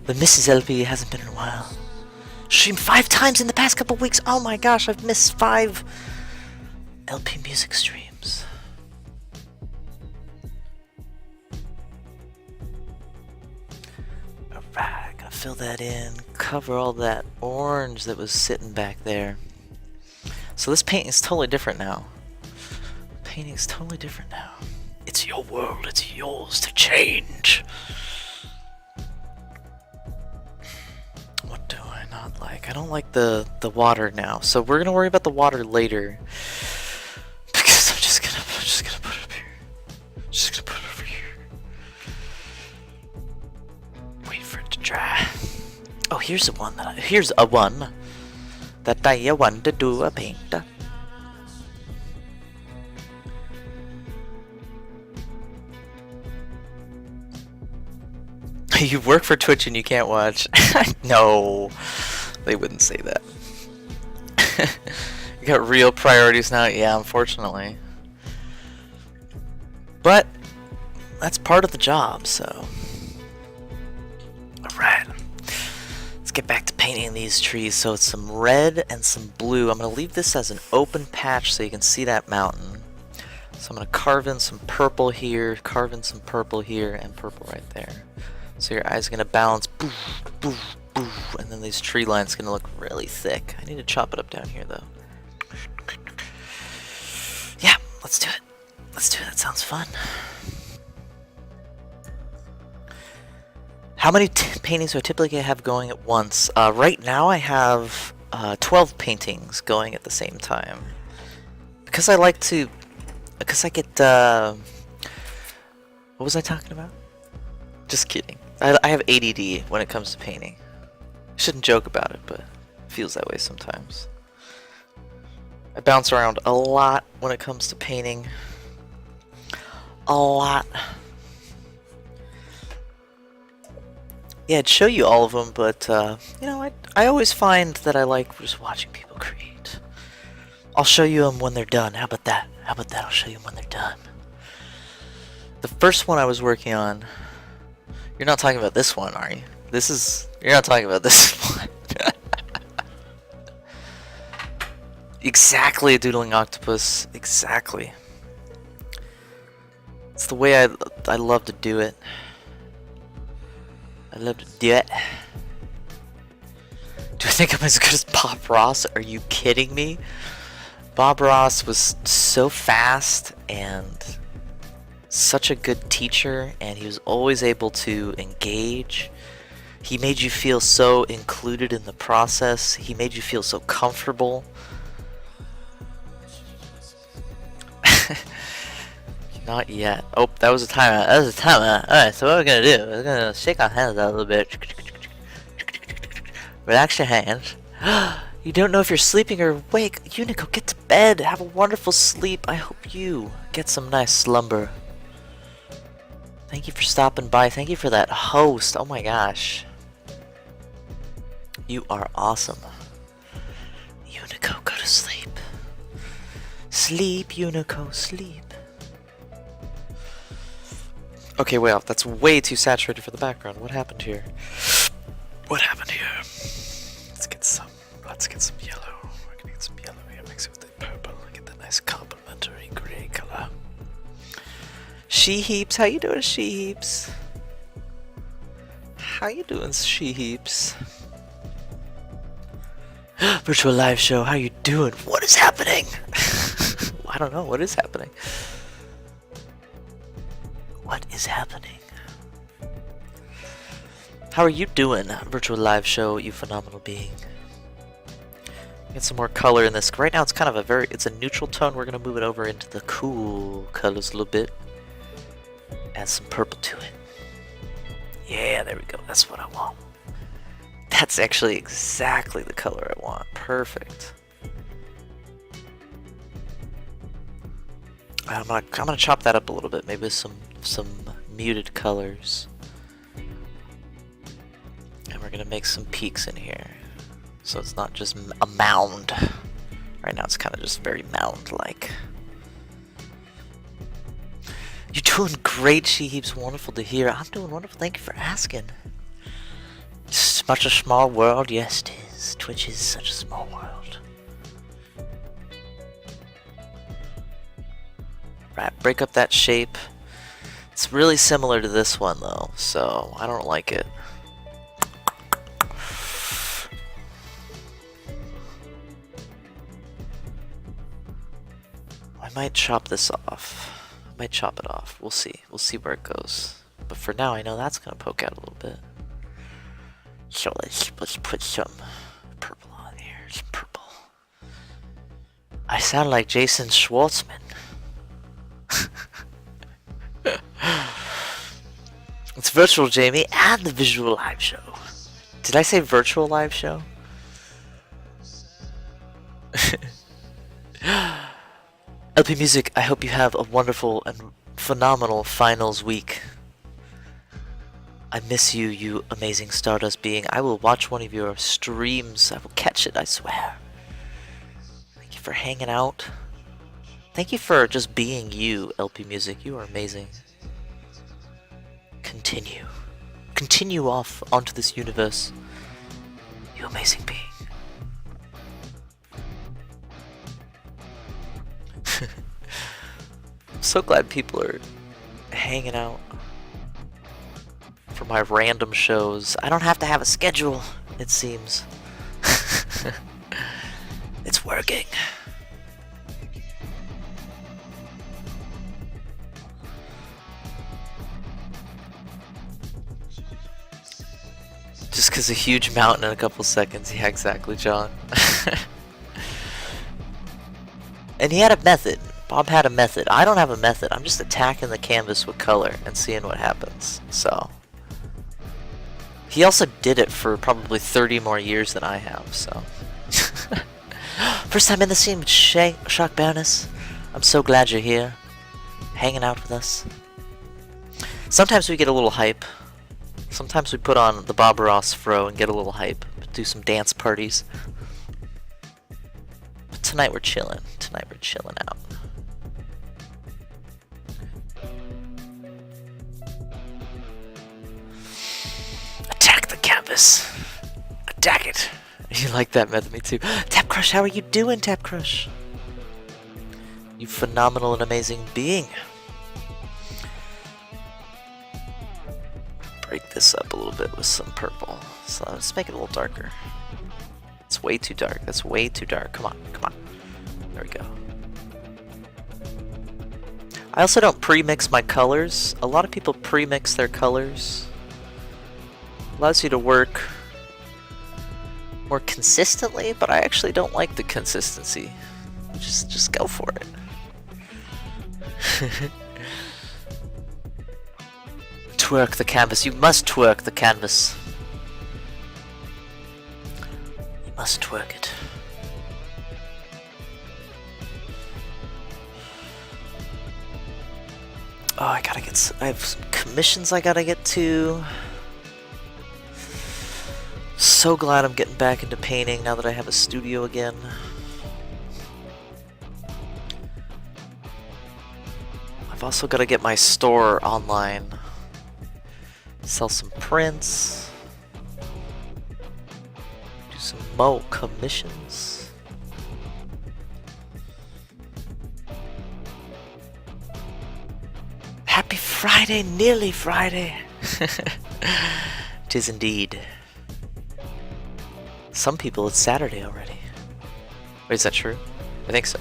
The Mrs. LP hasn't been in a while. Streamed 5 times in the past couple weeks. Oh my gosh, I've missed 5 LP Music streams. Alright, gonna fill that in. Cover all that orange that was sitting back there. So this painting's totally different now. Painting's totally different now. It's your world, it's yours to change. What do I not like? I don't like the water now. So we're gonna worry about the water later. Because I'm just gonna put it up here. Just gonna put it over here. Wait for it to dry. Oh, here's a one that I want to do a paint. You work for Twitch and you can't watch. No, they wouldn't say that. You got real priorities now? Yeah, unfortunately. But that's part of the job, so. Alright. Let's get back to painting these trees. So it's some red and some blue. I'm going to leave this as an open patch so you can see that mountain. So I'm going to carve in some purple here, carve in some purple here, and purple right there. So your eyes are going to balance, boof, boof, boof, and then these tree lines are going to look really thick. I need to chop it up down here though. Yeah, let's do it. Let's do it. That sounds fun. How many paintings do I typically have going at once? Right now I have 12 paintings going at the same time. Because I like to... Because I get... what was I talking about? Just kidding. I have ADD when it comes to painting. Shouldn't joke about it, but it feels that way sometimes. I bounce around a lot when it comes to painting. A lot. Yeah, I'd show you all of them, but, you know, I always find that I like just watching people create. I'll show you them when they're done. How about that? How about that? I'll show you them when they're done. The first one I was working on... You're not talking about this one, are you? You're not talking about this one. Exactly a doodling octopus. Exactly. It's the way I love to do it. I love to do it. Do I think I'm as good as Bob Ross? Are you kidding me? Bob Ross was so fast and such a good teacher, and he was always able to engage. He made you feel so included in the process. He made you feel so comfortable. Not yet. Oh, that was a timeout. That was a timeout. Alright, so what we're gonna do, we're gonna shake our hands out a little bit. Relax your hands. You don't know if you're sleeping or awake. Unico, get to bed. Have a wonderful sleep. I hope you get some nice slumber. Thank you for stopping by. Thank you for that host. Oh my gosh. You are awesome. Unico, go to sleep. Sleep, Unico, sleep. Okay, well, that's way too saturated for the background. What happened here? What happened here? Let's get some yellow. We're gonna get some yellow here, mix it with the purple, get that nice complementary gray color. She Heaps, how you doing, She Heaps? How you doing, She Heaps? Virtual live show, how you doing? What is happening? I don't know, what is happening? What is happening? How are you doing, virtual live show, you phenomenal being? Get some more color in this. Right now it's kind of it's a neutral tone. We're gonna move it over into the cool colors a little bit. Add some purple to it. Yeah, there we go. That's what I want. That's actually exactly the color I want. Perfect. I'm gonna chop that up a little bit. Maybe with some muted colors. And we're gonna make some peaks in here. So it's not just a mound. Right now it's kind of just very mound-like. You're doing great, She Heaps. Wonderful to hear. I'm doing wonderful. Thank you for asking. Such a small world. Yes, it is. Twitch is such a small world. Right, break up that shape. It's really similar to this one, though, so I don't like it. I might chop this off. I might chop it off. We'll see. We'll see where it goes. But for now, I know that's gonna poke out a little bit. So let's put some purple on here. Some purple. I sound like Jason Schwartzman. It's virtual, Jamie, and the visual live show. Did I say virtual live show? LP Music, I hope you have a wonderful and phenomenal finals week. I miss you, you amazing Stardust being. I will watch one of your streams. I will catch it, I swear. Thank you for hanging out. Thank you for just being you, LP Music. You are amazing. Continue. Continue off onto this universe. You amazing being. I'm so glad people are hanging out for my random shows. I don't have to have a schedule, it seems. It's working. Just because a huge mountain in a couple seconds. Yeah, exactly, John. And he had a method. Bob had a method. I don't have a method. I'm just attacking the canvas with color and seeing what happens. So he also did it for probably 30 more years than I have, so. First time in the scene with Shock Baroness. I'm so glad you're here, hanging out with us. Sometimes we get a little hype. Sometimes we put on the KappaRoss fro and get a little hype. Do some dance parties. But tonight we're chilling. Tonight we're chilling out. Attack the canvas. Attack it. You like that method, me too. Tap Crush, how are you doing, Tap Crush? You phenomenal and amazing being. Break this up a little bit with some purple. So let's make it a little darker. It's way too dark. That's way too dark. Come on, come on. There we go. I also don't pre-mix my colors. A lot of people pre-mix their colors. Allows you to work more consistently, but I actually don't like the consistency. Just go for it. Twerk the canvas. You must twerk the canvas. You must twerk it. Oh, I have some commissions I gotta get to. So glad I'm getting back into painting now that I have a studio again. I've also got to get my store online. Sell some prints. Do some Mo commissions. Happy Friday, nearly Friday. 'Tis indeed. Some people it's Saturday already. Wait, is that true? I think so.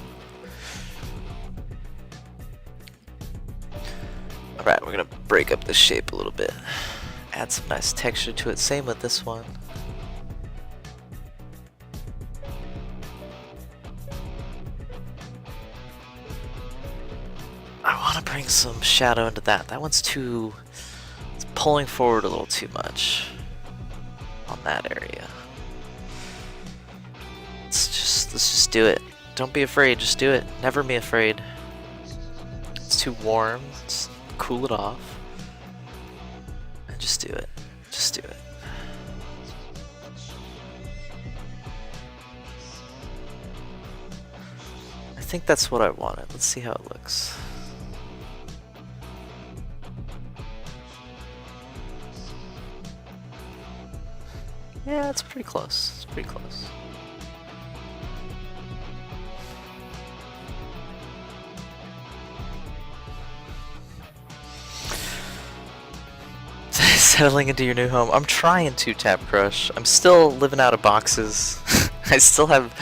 Alright, we're gonna break up the shape a little bit. Add some nice texture to it. Same with this one. I want to bring some shadow into that. That one's too... It's pulling forward a little too much on that area. Let's just do it. Don't be afraid, just do it. Never be afraid. It's too warm. Let's cool it off. And just do it. Just do it. I think that's what I wanted. Let's see how it looks. Yeah, it's pretty close. It's pretty close. Settling into your new home. I'm trying to, Tap Crush. I'm still living out of boxes. I still have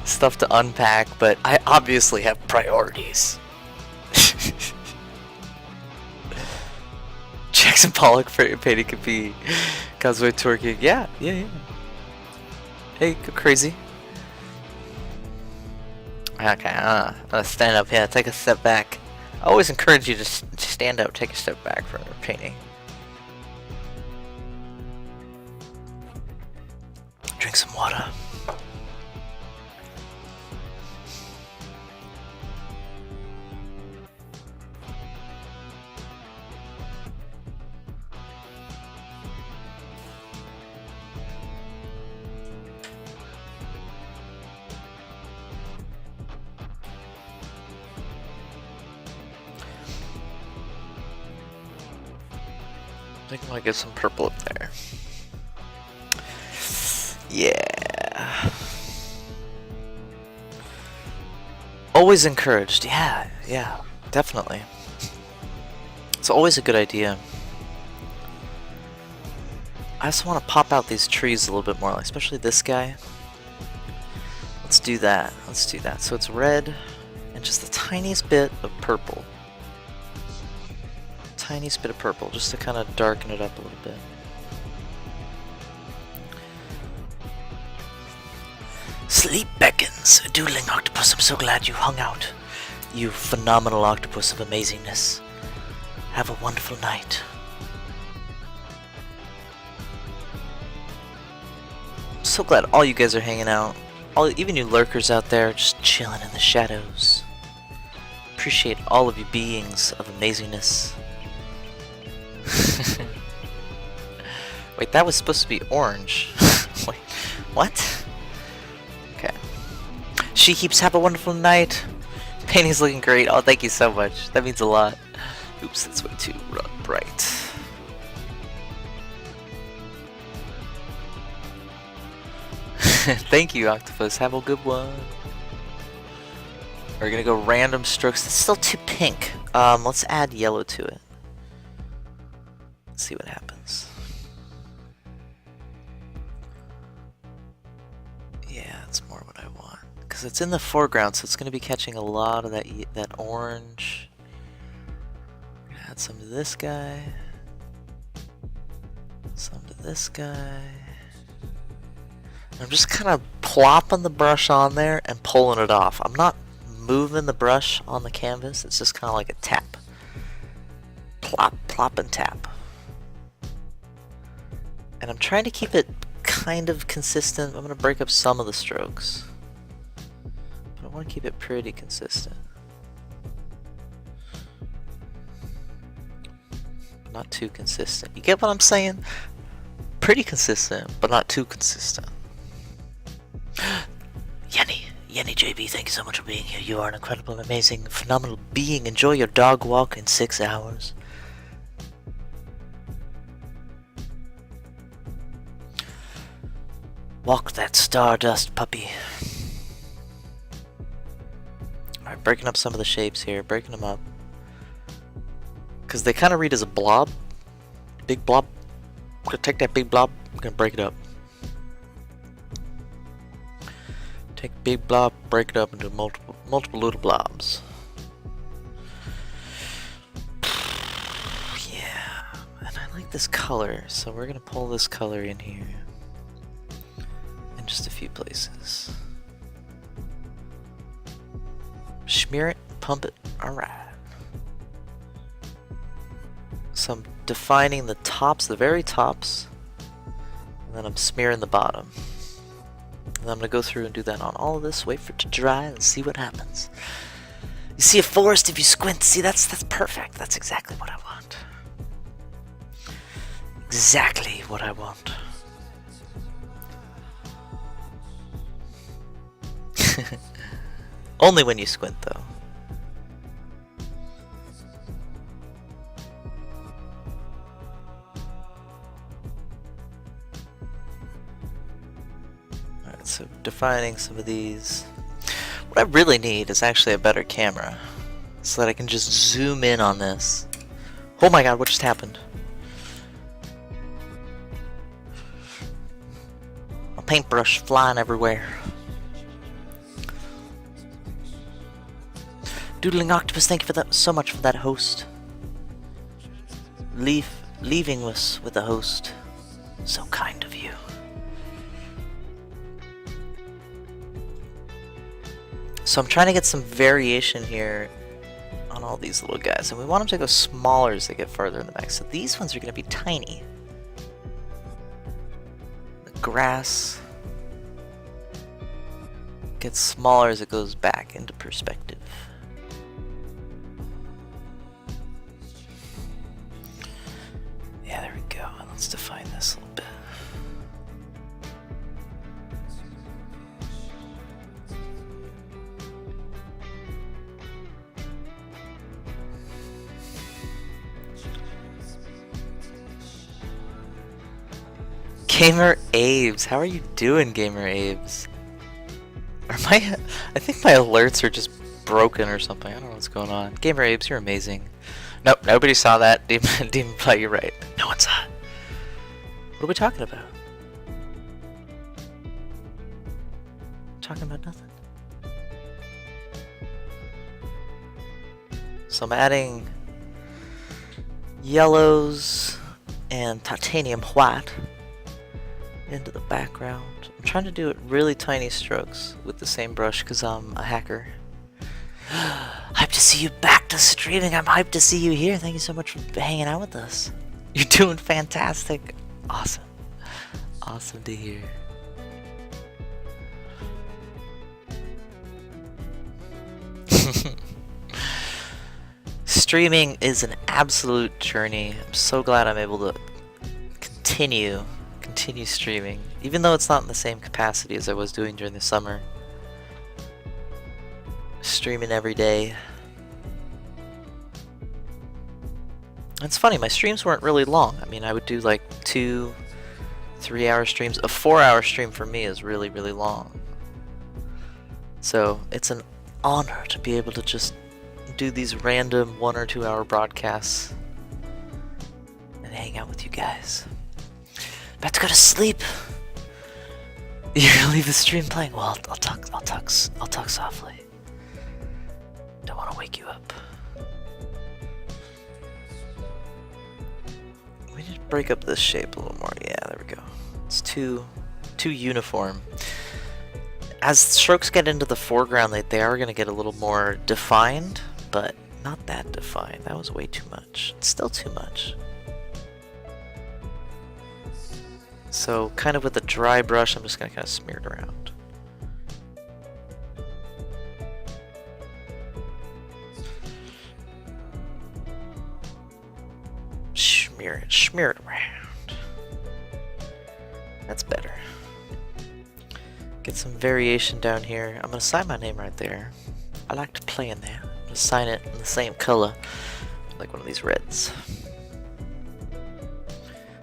stuff to unpack, but I obviously have priorities. Jackson Pollock for painting could be Cosway twerking. Yeah. Hey, go crazy. Okay, stand up here, take a step back. I always encourage you to stand up, take a step back for painting. Drink some water. I think I might get some purple up there. Yeah. Always encouraged. Yeah, yeah, definitely. It's always a good idea. I just want to pop out these trees a little bit more, like especially this guy. Let's do that. Let's do that. So it's red and just the tiniest bit of purple. Tiniest bit of purple, just to kind of darken it up a little bit. Sleep beckons, doodling octopus. I'm so glad you hung out. You phenomenal octopus of amazingness. Have a wonderful night. I'm so glad all you guys are hanging out. Even you lurkers out there just chilling in the shadows. Appreciate all of you beings of amazingness. Wait, that was supposed to be orange. Wait, what? Okay. She keeps have a wonderful night. Painting's looking great. Oh, thank you so much. That means a lot. Oops, that's way too bright. Thank you, Octopus. Have a good one. We're gonna go random strokes. It's still too pink. Let's add yellow to it. Let's see what happens. Yeah, it's more what I want. Because it's in the foreground, so it's gonna be catching a lot of that orange. Add some to this guy. Some to this guy. I'm just kind of plopping the brush on there and pulling it off. I'm not moving the brush on the canvas. It's just kind of like a tap. Plop, plop, and tap. And I'm trying to keep it kind of consistent. I'm going to break up some of the strokes. But I want to keep it pretty consistent. Not too consistent. You get what I'm saying? Pretty consistent, but not too consistent. Yenny JB, thank you so much for being here. You are an incredible, amazing, phenomenal being. Enjoy your dog walk in 6 hours. Walk that stardust puppy. Alright, breaking up some of the shapes here, breaking them up. Because they kind of read as a blob. Big blob. I'm gonna take that big blob, I'm gonna break it up. Take a big blob, break it up into multiple little blobs. Yeah, and I like this color, so we're gonna pull this color in here. In just a few places. Smear it, pump it, alright. So I'm defining the tops, the very tops, and then I'm smearing the bottom. And I'm going to go through and do that on all of this, wait for it to dry, and see what happens. You see a forest if you squint. See, that's perfect. That's exactly what I want. Exactly what I want. Only when you squint, though. So defining some of these. What I really need is actually a better camera so that I can just zoom in on this. Oh my god, what just happened? A paintbrush flying everywhere. Doodling Octopus, thank you for that so much for that host. Leaving us with a host. So kind of you. So I'm trying to get some variation here on all these little guys, and we want them to go smaller as they get further in the back. So these ones are going to be tiny. The grass gets smaller as it goes back into perspective. Yeah, there we go. Let's define this a little bit. Gamer Abe's, how are you doing, Gamer Abe's? I think my alerts are just broken or something. I don't know what's going on. Gamer Abe's, you're amazing. Nope, nobody saw that. Demon Play, you're right. No one saw it. What are we talking about? Talking about nothing. So I'm adding yellows and titanium white into the background. I'm trying to do it really tiny strokes with the same brush because I'm a hacker. Hyped to see you back to streaming. I'm hyped to see you here. Thank you so much for hanging out with us. You're doing fantastic. Awesome. Awesome to hear. Streaming is an absolute journey. I'm so glad I'm able to continue streaming, even though it's not in the same capacity as I was doing during the summer. Streaming every day. It's funny, my streams weren't really long. I mean, I would do like 2-3 hour streams. A 4-hour stream for me is really, really long. So it's an honor to be able to just do these random 1 or 2 hour broadcasts and hang out with you guys. About to go to sleep. You're gonna leave the stream playing? Well, I'll talk softly. Don't want to wake you up. We need to break up this shape a little more. Yeah, there we go. It's too uniform. As strokes get into the foreground, they are gonna get a little more defined, but not that defined. That was way too much. It's still too much. So kind of with a dry brush, I'm just gonna kind of smear it around. Smear it around. That's better. Get some variation down here. I'm gonna sign my name right there. I like to play in there. I'm gonna sign it in the same color, like one of these reds.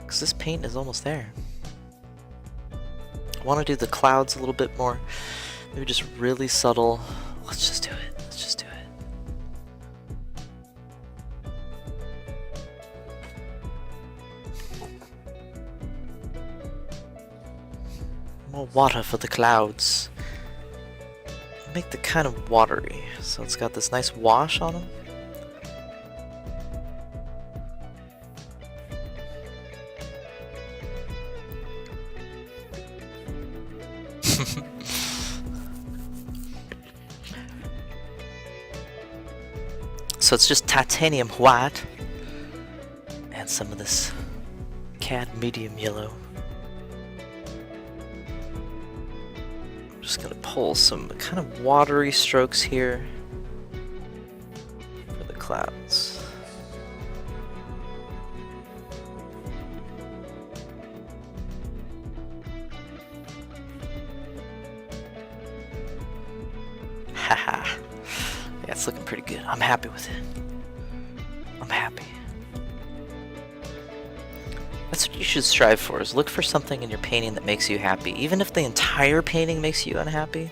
Cause this paint is almost there. I want to do the clouds a little bit more. Maybe just really subtle. Let's just do it. Let's just do it. More water for the clouds. Make the kind of watery. So it's got this nice wash on them. So it's just titanium white and some of this cad medium yellow. I'm just gonna pull some kind of watery strokes here for the clouds. Haha. Yeah, it's looking pretty good. I'm happy with it. I'm happy. That's what you should strive for, is look for something in your painting that makes you happy. Even if the entire painting makes you unhappy,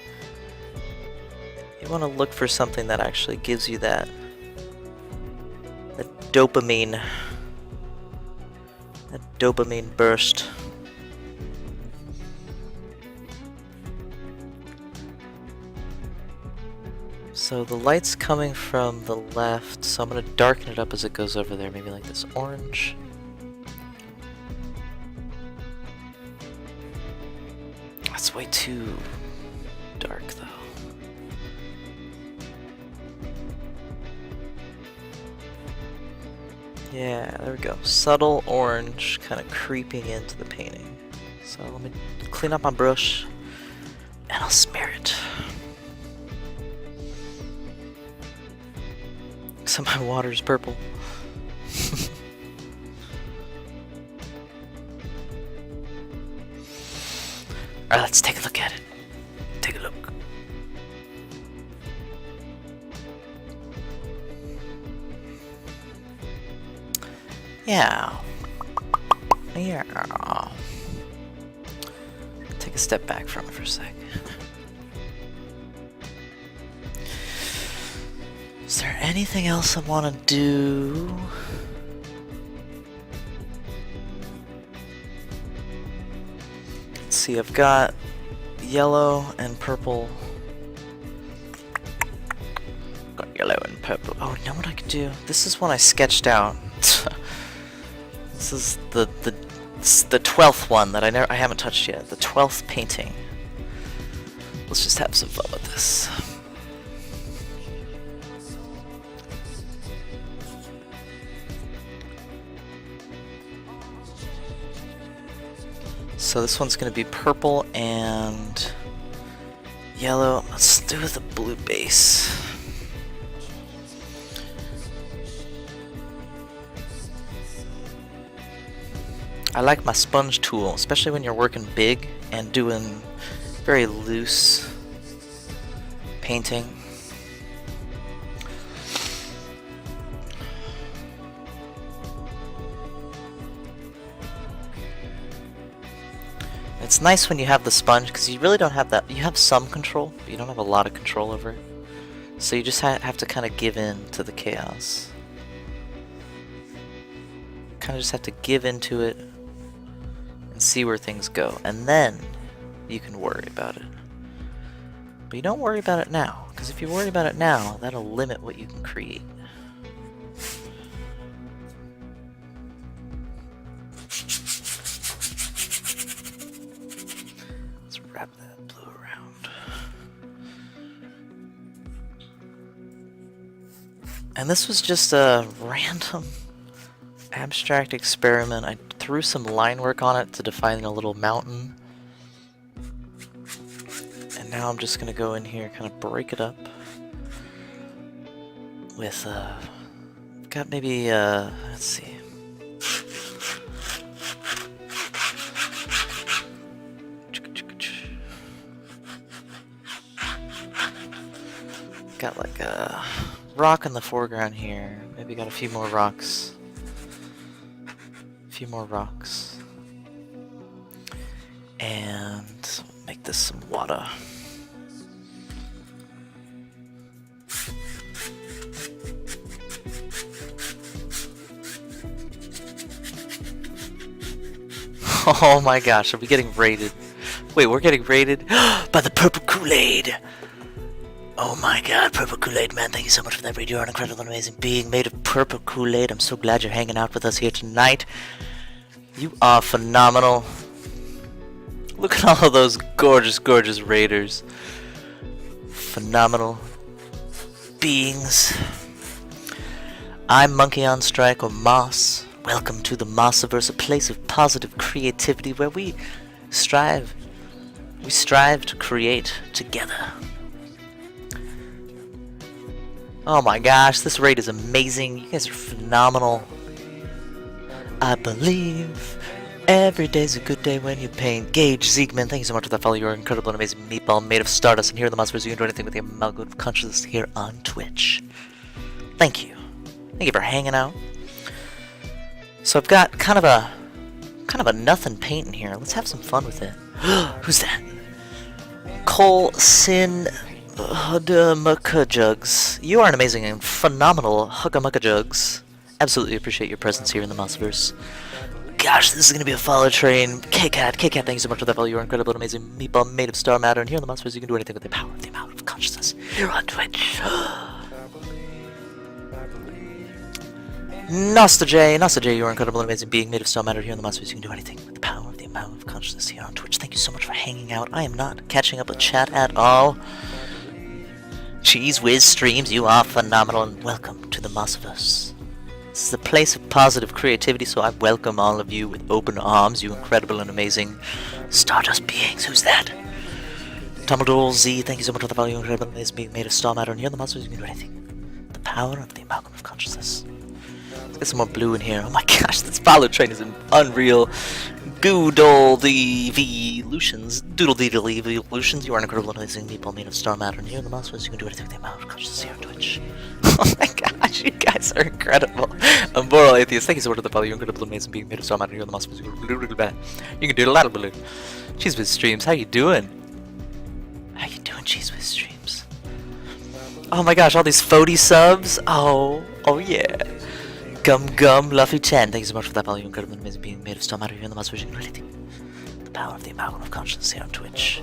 you want to look for something that actually gives you that dopamine burst. So the light's coming from the left, so I'm going to darken it up as it goes over there, maybe like this orange. That's way too dark though. Yeah, there we go. Subtle orange kind of creeping into the painting. So let me clean up my brush and I'll smear it. So my water's purple. Alright, let's take a look at it. Take a look. Yeah. Yeah. take a step back from it for a sec. Is there anything else I want to do? Let's see, I've got yellow and purple. Got yellow and purple. Oh, you know what I could do? This is one I sketched out. This is the 12th one that I haven't touched yet. The 12th painting. Let's just have some fun with this. So this one's going to be purple and yellow. Let's do with a blue base. I like my sponge tool, especially when you're working big and doing very loose painting. It's nice when you have the sponge because you really don't have that. You have some control, but you don't have a lot of control over it. So you just have to kind of give in to the chaos. Kind of just have to give into it and see where things go, and then you can worry about it. But you don't worry about it now, because if you worry about it now, that'll limit what you can create. Let's wrap that blue around. And this was just a random abstract experiment. I threw some line work on it to define a little mountain. And now I'm just gonna go in here, kind of break it up with got maybe let's see. Got like a rock in the foreground here. Maybe got a few more rocks. Few more rocks, and make this some water. Oh my gosh, are we getting raided? Wait, we're getting raided by the purple Kool-Aid. Oh my god, purple Kool-Aid, man, thank you so much for that raid. You're an incredible and amazing being made of purple Kool-Aid. I'm so glad you're hanging out with us here tonight. You are phenomenal. Look at all of those gorgeous, gorgeous raiders. Phenomenal beings. I'm Monkey on Strike, or Moss. Welcome to the Mossiverse, a place of positive creativity where we strive to create together. Oh my gosh, this raid is amazing. You guys are phenomenal. I believe every day's a good day when you paint. Gage Ziegman, thank you so much for that follow. You're an incredible and amazing meatball made of stardust. And here in the Mossiverse, you can do anything with the amalgam of consciousness here on Twitch. Thank you. Thank you for hanging out. So I've got kind of a nothing paint in here. Let's have some fun with it. Who's that? Cole Sin Huggamuckajugs. You are an amazing and phenomenal Huggamuckajugs. Absolutely appreciate your presence here in the Mossiverse. Gosh, this is going to be a follow train. K-Cat, thank you so much for that follow. You're an incredible and amazing meatball made of star matter. And here in the Mossiverse, you can do anything with the power of the amount of consciousness here on Twitch. Nasta J, you're an incredible and amazing being made of star matter. Here in the Mossiverse, you can do anything with the power of the amount of consciousness here on Twitch. Thank you so much for hanging out. I am not catching up with chat at all. Cheese Whiz Streams, you are phenomenal, and welcome to the Mossiverse. This is a place of positive creativity, so I welcome all of you with open arms, you incredible and amazing stardust beings. Who's that? Tumbledore Z, thank you so much for the value. Incredible and amazing being made of star matter, and here in the Mossiverse, you can do anything. The power of the amalgam of consciousness. Let's get some more blue in here. Oh my gosh, this follow train is unreal. Doodle the evolutions. Doodle the evolutions. You are an incredible and amazing meatball made of star matter. And here in the Mossiverse, you can do anything with the amount of consciousness here on Twitch. Oh my gosh, you guys are incredible. I'm Moral Atheist. Thank you so much for the follow. You're incredible and amazing being made of star matter. Here in the Mossiverse, you can do a lot of blue. Cheese with Streams, how you doing? How you doing, Cheese with Streams? Oh my gosh, all these 40 subs. Oh yeah. Gum Luffy Chan, thank you so much for that value. Incredible, amazing being made of stone matter here in the most version reality. The power of the amalgam of consciousness here on Twitch.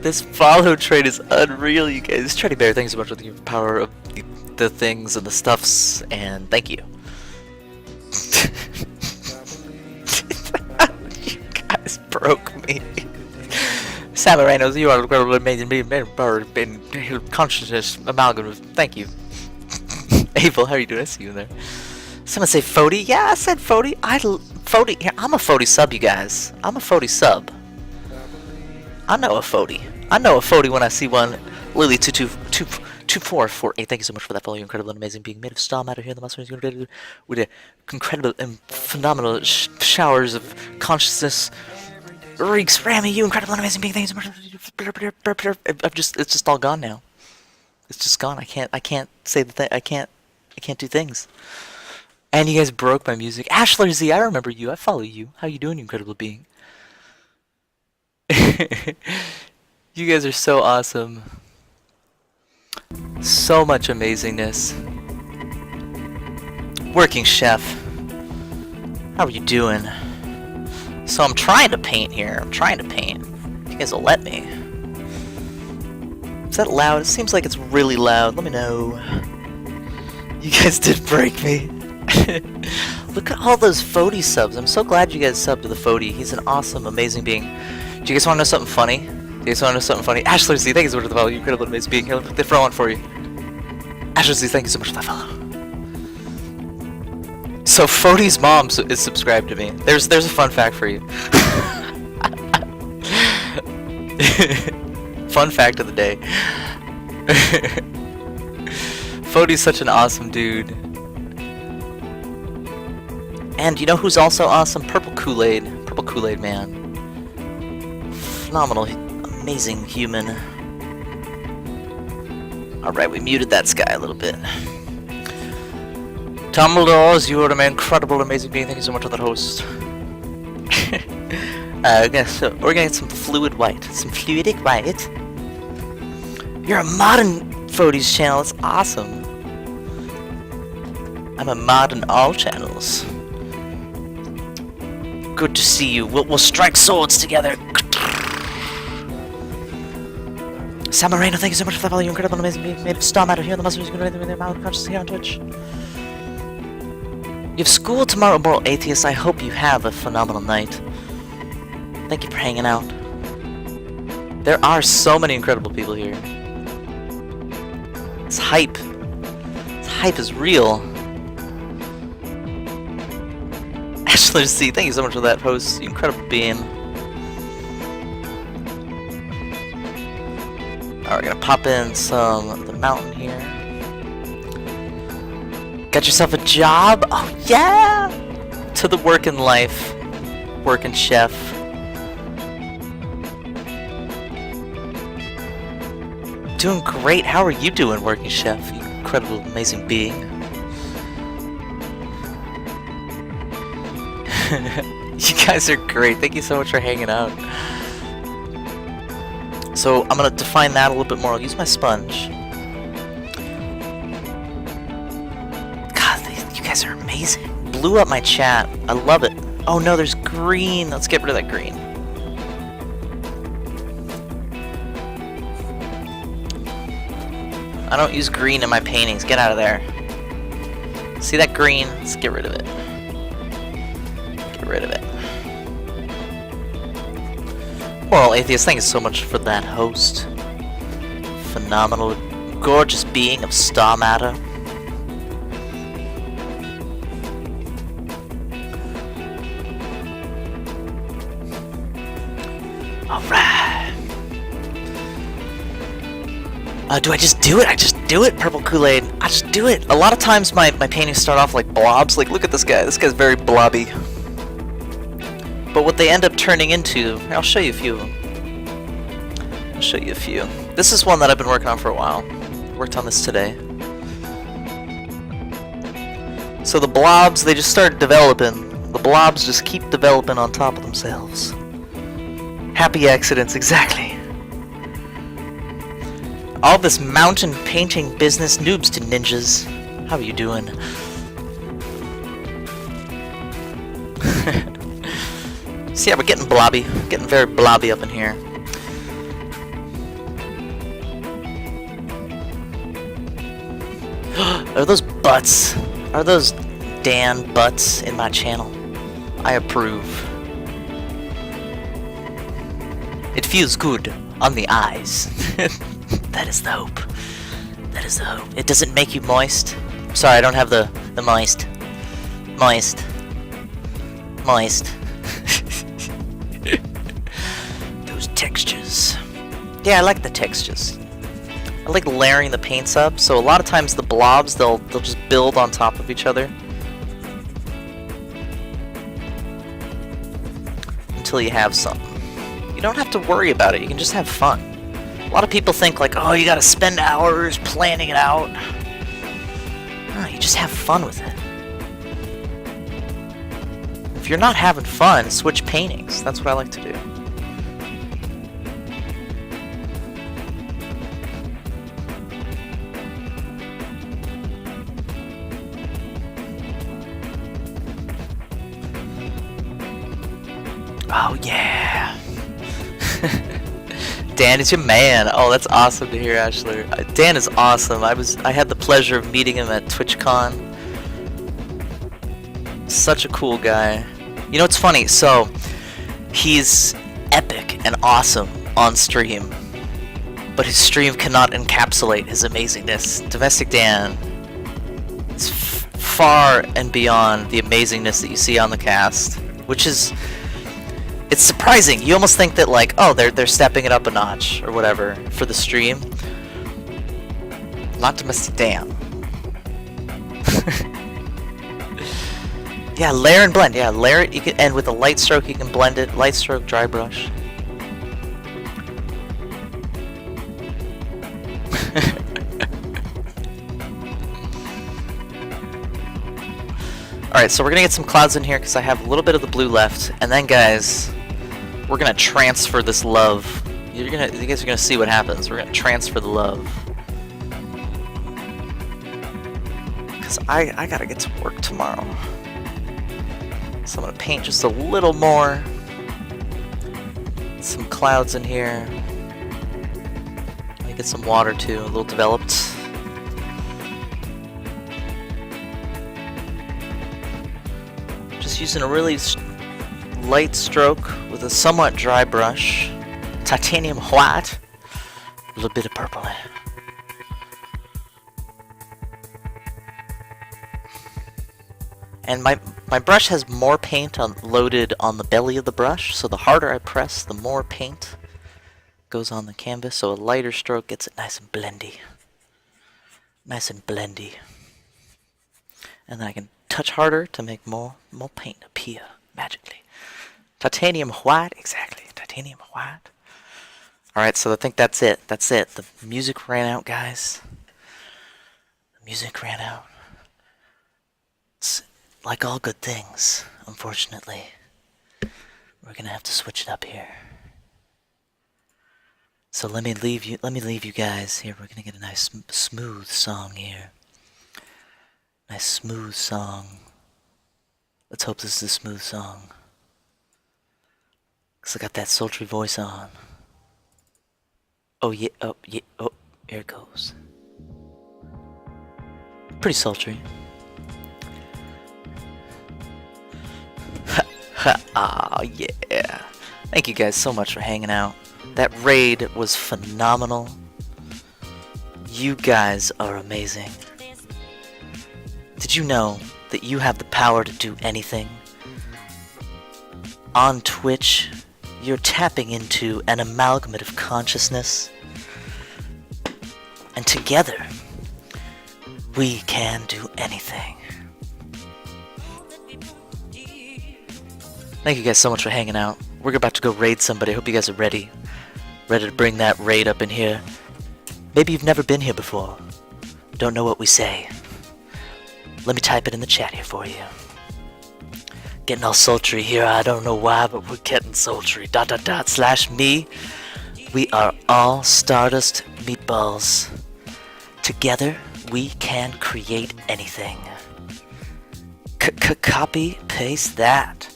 This follow trade is unreal, you guys. Try to bear, thank you so much for the power of the things and the stuffs, and thank you. You guys broke me. Samaranos, you are incredible, amazing being made of power in consciousness amalgam. Thank you. Abel, how are you doing? I see you in there. Someone say Fody? Yeah, I said Fody. Fody. Here, I'm a Fody sub, you guys. I'm a Fody sub. I know a Fody. I know a Fody when I see one. Lily22448. Thank you so much for that follow. You're incredible and amazing being made of star matter here in the Master with incredible and phenomenal showers of consciousness. Reeks, Rami, you incredible and amazing being. Thank you so much. It's just all gone now. It's just gone. I can't say the thing. I can't do things. And you guys broke my music. Ashler Z, I remember you. I follow you. How you doing, you incredible being? You guys are so awesome. So much amazingness. Working chef. How are you doing? So I'm trying to paint here. I'm trying to paint. If you guys will let me. Is that loud? It seems like it's really loud. Let me know. You guys did break me. Look at all those Fody subs. I'm so glad you guys subbed to the Fody. He's an awesome, amazing being. Do you guys want to know something funny? Do you guys want to know something funny? Ashler Z, thank you so much for the follow. You incredible, amazing being. Here, let me put the front one for you. Ashler Z, thank you so much for that follow. So Fody's mom is subscribed to me. There's a fun fact for you. Fun fact of the day. Fody's such an awesome dude. And you know who's also awesome? Purple Kool-Aid. Purple Kool-Aid man. Phenomenal, amazing human. Alright, we muted that sky a little bit. Dumbledores, you are an incredible, amazing being. Thank you so much for that host. We're gonna get some fluid white. Some fluidic white. You're a mod on Fody's channel. It's awesome. I'm a mod on all channels. Good to see you. We'll strike swords together. Samarino, thank you so much for that value. Incredible, amazing being made of star matter here on the Muslim music with their mouth conscious here on Twitch. You have school tomorrow, moral atheist. I hope you have a phenomenal night. Thank you for hanging out. There are so many incredible people here. It's hype. This hype is real. Ashler C, thank you so much for that post. You incredible being. Alright, we're gonna pop in some of the mountain here. Got yourself a job? Oh yeah! To the working life. Working chef. Doing great. How are you doing, working chef? You incredible, amazing being. You guys are great. Thank you so much for hanging out. So I'm gonna define that a little bit more. I'll use my sponge. God, you guys are amazing. Blew up my chat. I love it. Oh no, there's green. Let's get rid of that green. I don't use green in my paintings. Get out of there. See that green? Let's get rid of it. Get rid of it. Moral Atheist, thank you so much for that host. Phenomenal, gorgeous being of star matter. Alright. Do I just do it? I just do it, Purple Kool-Aid. I just do it. A lot of times my paintings start off like blobs. Like, look at this guy. This guy's very blobby. But what they end up turning into, I'll show you a few of them. I'll show you a few. This is one that I've been working on for a while. Worked on this today. So the blobs, they just start developing. The blobs just keep developing on top of themselves. Happy accidents, exactly. All this mountain painting business, noobs to ninjas. How are you doing? So yeah, we're getting blobby. Getting very blobby up in here. Are those butts? Are those Dan butts in my channel? I approve. It feels good on the eyes. That is the hope. That is the hope. It doesn't make you moist. Sorry, I don't have the moist. Moist. Moist. Those textures. Yeah, I like the textures. I like layering the paints up, so a lot of times the blobs, they'll just build on top of each other. Until you have something. You don't have to worry about it, you can just have fun. A lot of people think like, oh, you gotta spend hours planning it out. No, you just have fun with it. If you're not having fun, switch paintings. That's what I like to do. Oh yeah. Dan is your man. Oh, that's awesome to hear, Ashler. Dan is awesome. I had the pleasure of meeting him at TwitchCon. Such a cool guy. You know, it's funny. So, he's epic and awesome on stream, but his stream cannot encapsulate his amazingness. Domestic Dan is far and beyond the amazingness that you see on the cast, which is... It's surprising. You almost think that like, oh, they're stepping it up a notch or whatever for the stream. Not Domestic Dan. Yeah, layer and blend. Yeah, layer it. You can, and with a light stroke, you can blend it. Light stroke, dry brush. All right, so we're gonna get some clouds in here because I have a little bit of the blue left, and then guys. We're gonna transfer this love. You guys are gonna see what happens. We're gonna transfer the love. Cause I gotta get to work tomorrow. So I'm gonna paint just a little more. Some clouds in here. Let me get some water too, a little developed. Just using a really light stroke with a somewhat dry brush, titanium white, a little bit of purple. And my brush has more paint loaded on the belly of the brush, so the harder I press, the more paint goes on the canvas, so a lighter stroke gets it nice and blendy. Nice and blendy. And then I can touch harder to make more paint appear magically. Titanium white, exactly, titanium white. Alright, so I think that's it. That's it. The music ran out, guys. The music ran out. It's like all good things, unfortunately. We're gonna have to switch it up here. So let me leave you guys here. We're gonna get a nice smooth song here. Nice smooth song. Let's hope this is a smooth song. Cause I got that sultry voice on. Oh yeah, oh, here it goes. Pretty sultry. Ah, yeah. Thank you guys so much for hanging out. That raid was phenomenal. You guys are amazing. Did you know that you have the power to do anything? On Twitch, you're tapping into an amalgamate of consciousness. And together, we can do anything. Thank you guys so much for hanging out. We're about to go raid somebody. I hope you guys are ready. Ready to bring that raid up in here. Maybe you've never been here before. Don't know what we say. Let me type it in the chat here for you. Getting all sultry here. I don't know why, but we're getting sultry. /me. We are all Stardust Meatballs. Together, we can create anything. Copy, paste that.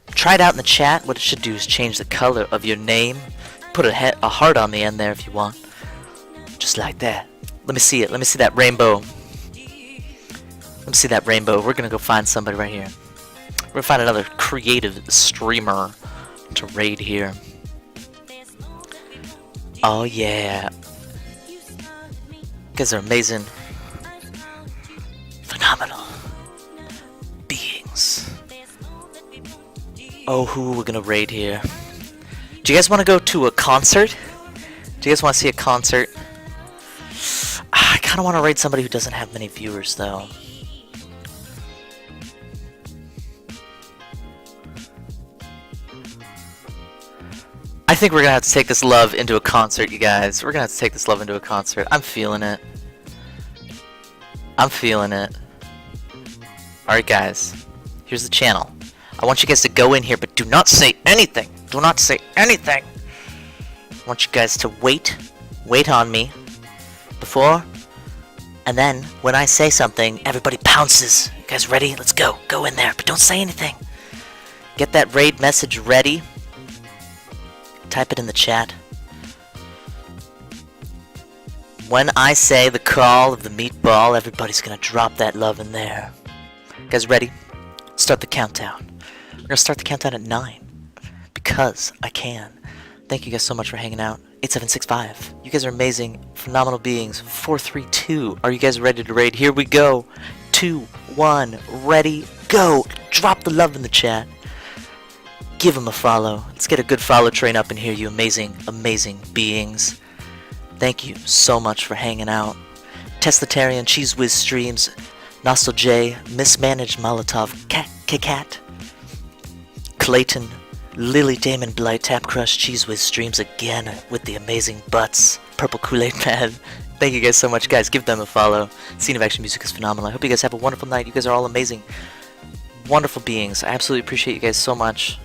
Try it out in the chat. What it should do is change the color of your name. Put a heart on the end there if you want. Just like that. Let me see it. Let me see that rainbow. Let me see that rainbow. We're gonna go find somebody right here. We're gonna find another creative streamer to raid here. Oh yeah. You guys are amazing. Phenomenal beings. Oh, who we're gonna raid here? Do you guys want to go to a concert? Do you guys want to see a concert? I kind of want to raid somebody who doesn't have many viewers, though. I think we're gonna have to take this love into a concert, you guys. We're gonna have to take this love into a concert. I'm feeling it. I'm feeling it. Alright, guys. Here's the channel. I want you guys to go in here, but do not say anything. Do not say anything. I want you guys to wait on me before, and then when I say something, everybody pounces. You guys ready? Let's go. Go in there, but don't say anything. Get that raid message ready. Type it in the chat. When I say the call of the meatball, everybody's gonna drop that love in there. You guys ready? Start the countdown. We're gonna start the countdown at 9. Because I can. Thank you guys so much for hanging out. 8765. You guys are amazing, phenomenal beings. 432. Are you guys ready to raid? Here we go. 2, 1, ready, go. Drop the love in the chat. Give them a follow. Let's get a good follow train up in here, you amazing, amazing beings. Thank you so much for hanging out. Teslitarian, Cheese Whiz Streams, Nostal J, Mismanaged Molotov, Cat, Clayton, Lily Damon Blight, Tap Crush, Cheese Whiz Streams again with the amazing butts, Purple Kool-Aid Man. Thank you guys so much, guys. Give them a follow. Scene of Action music is phenomenal. I hope you guys have a wonderful night. You guys are all amazing, wonderful beings. I absolutely appreciate you guys so much.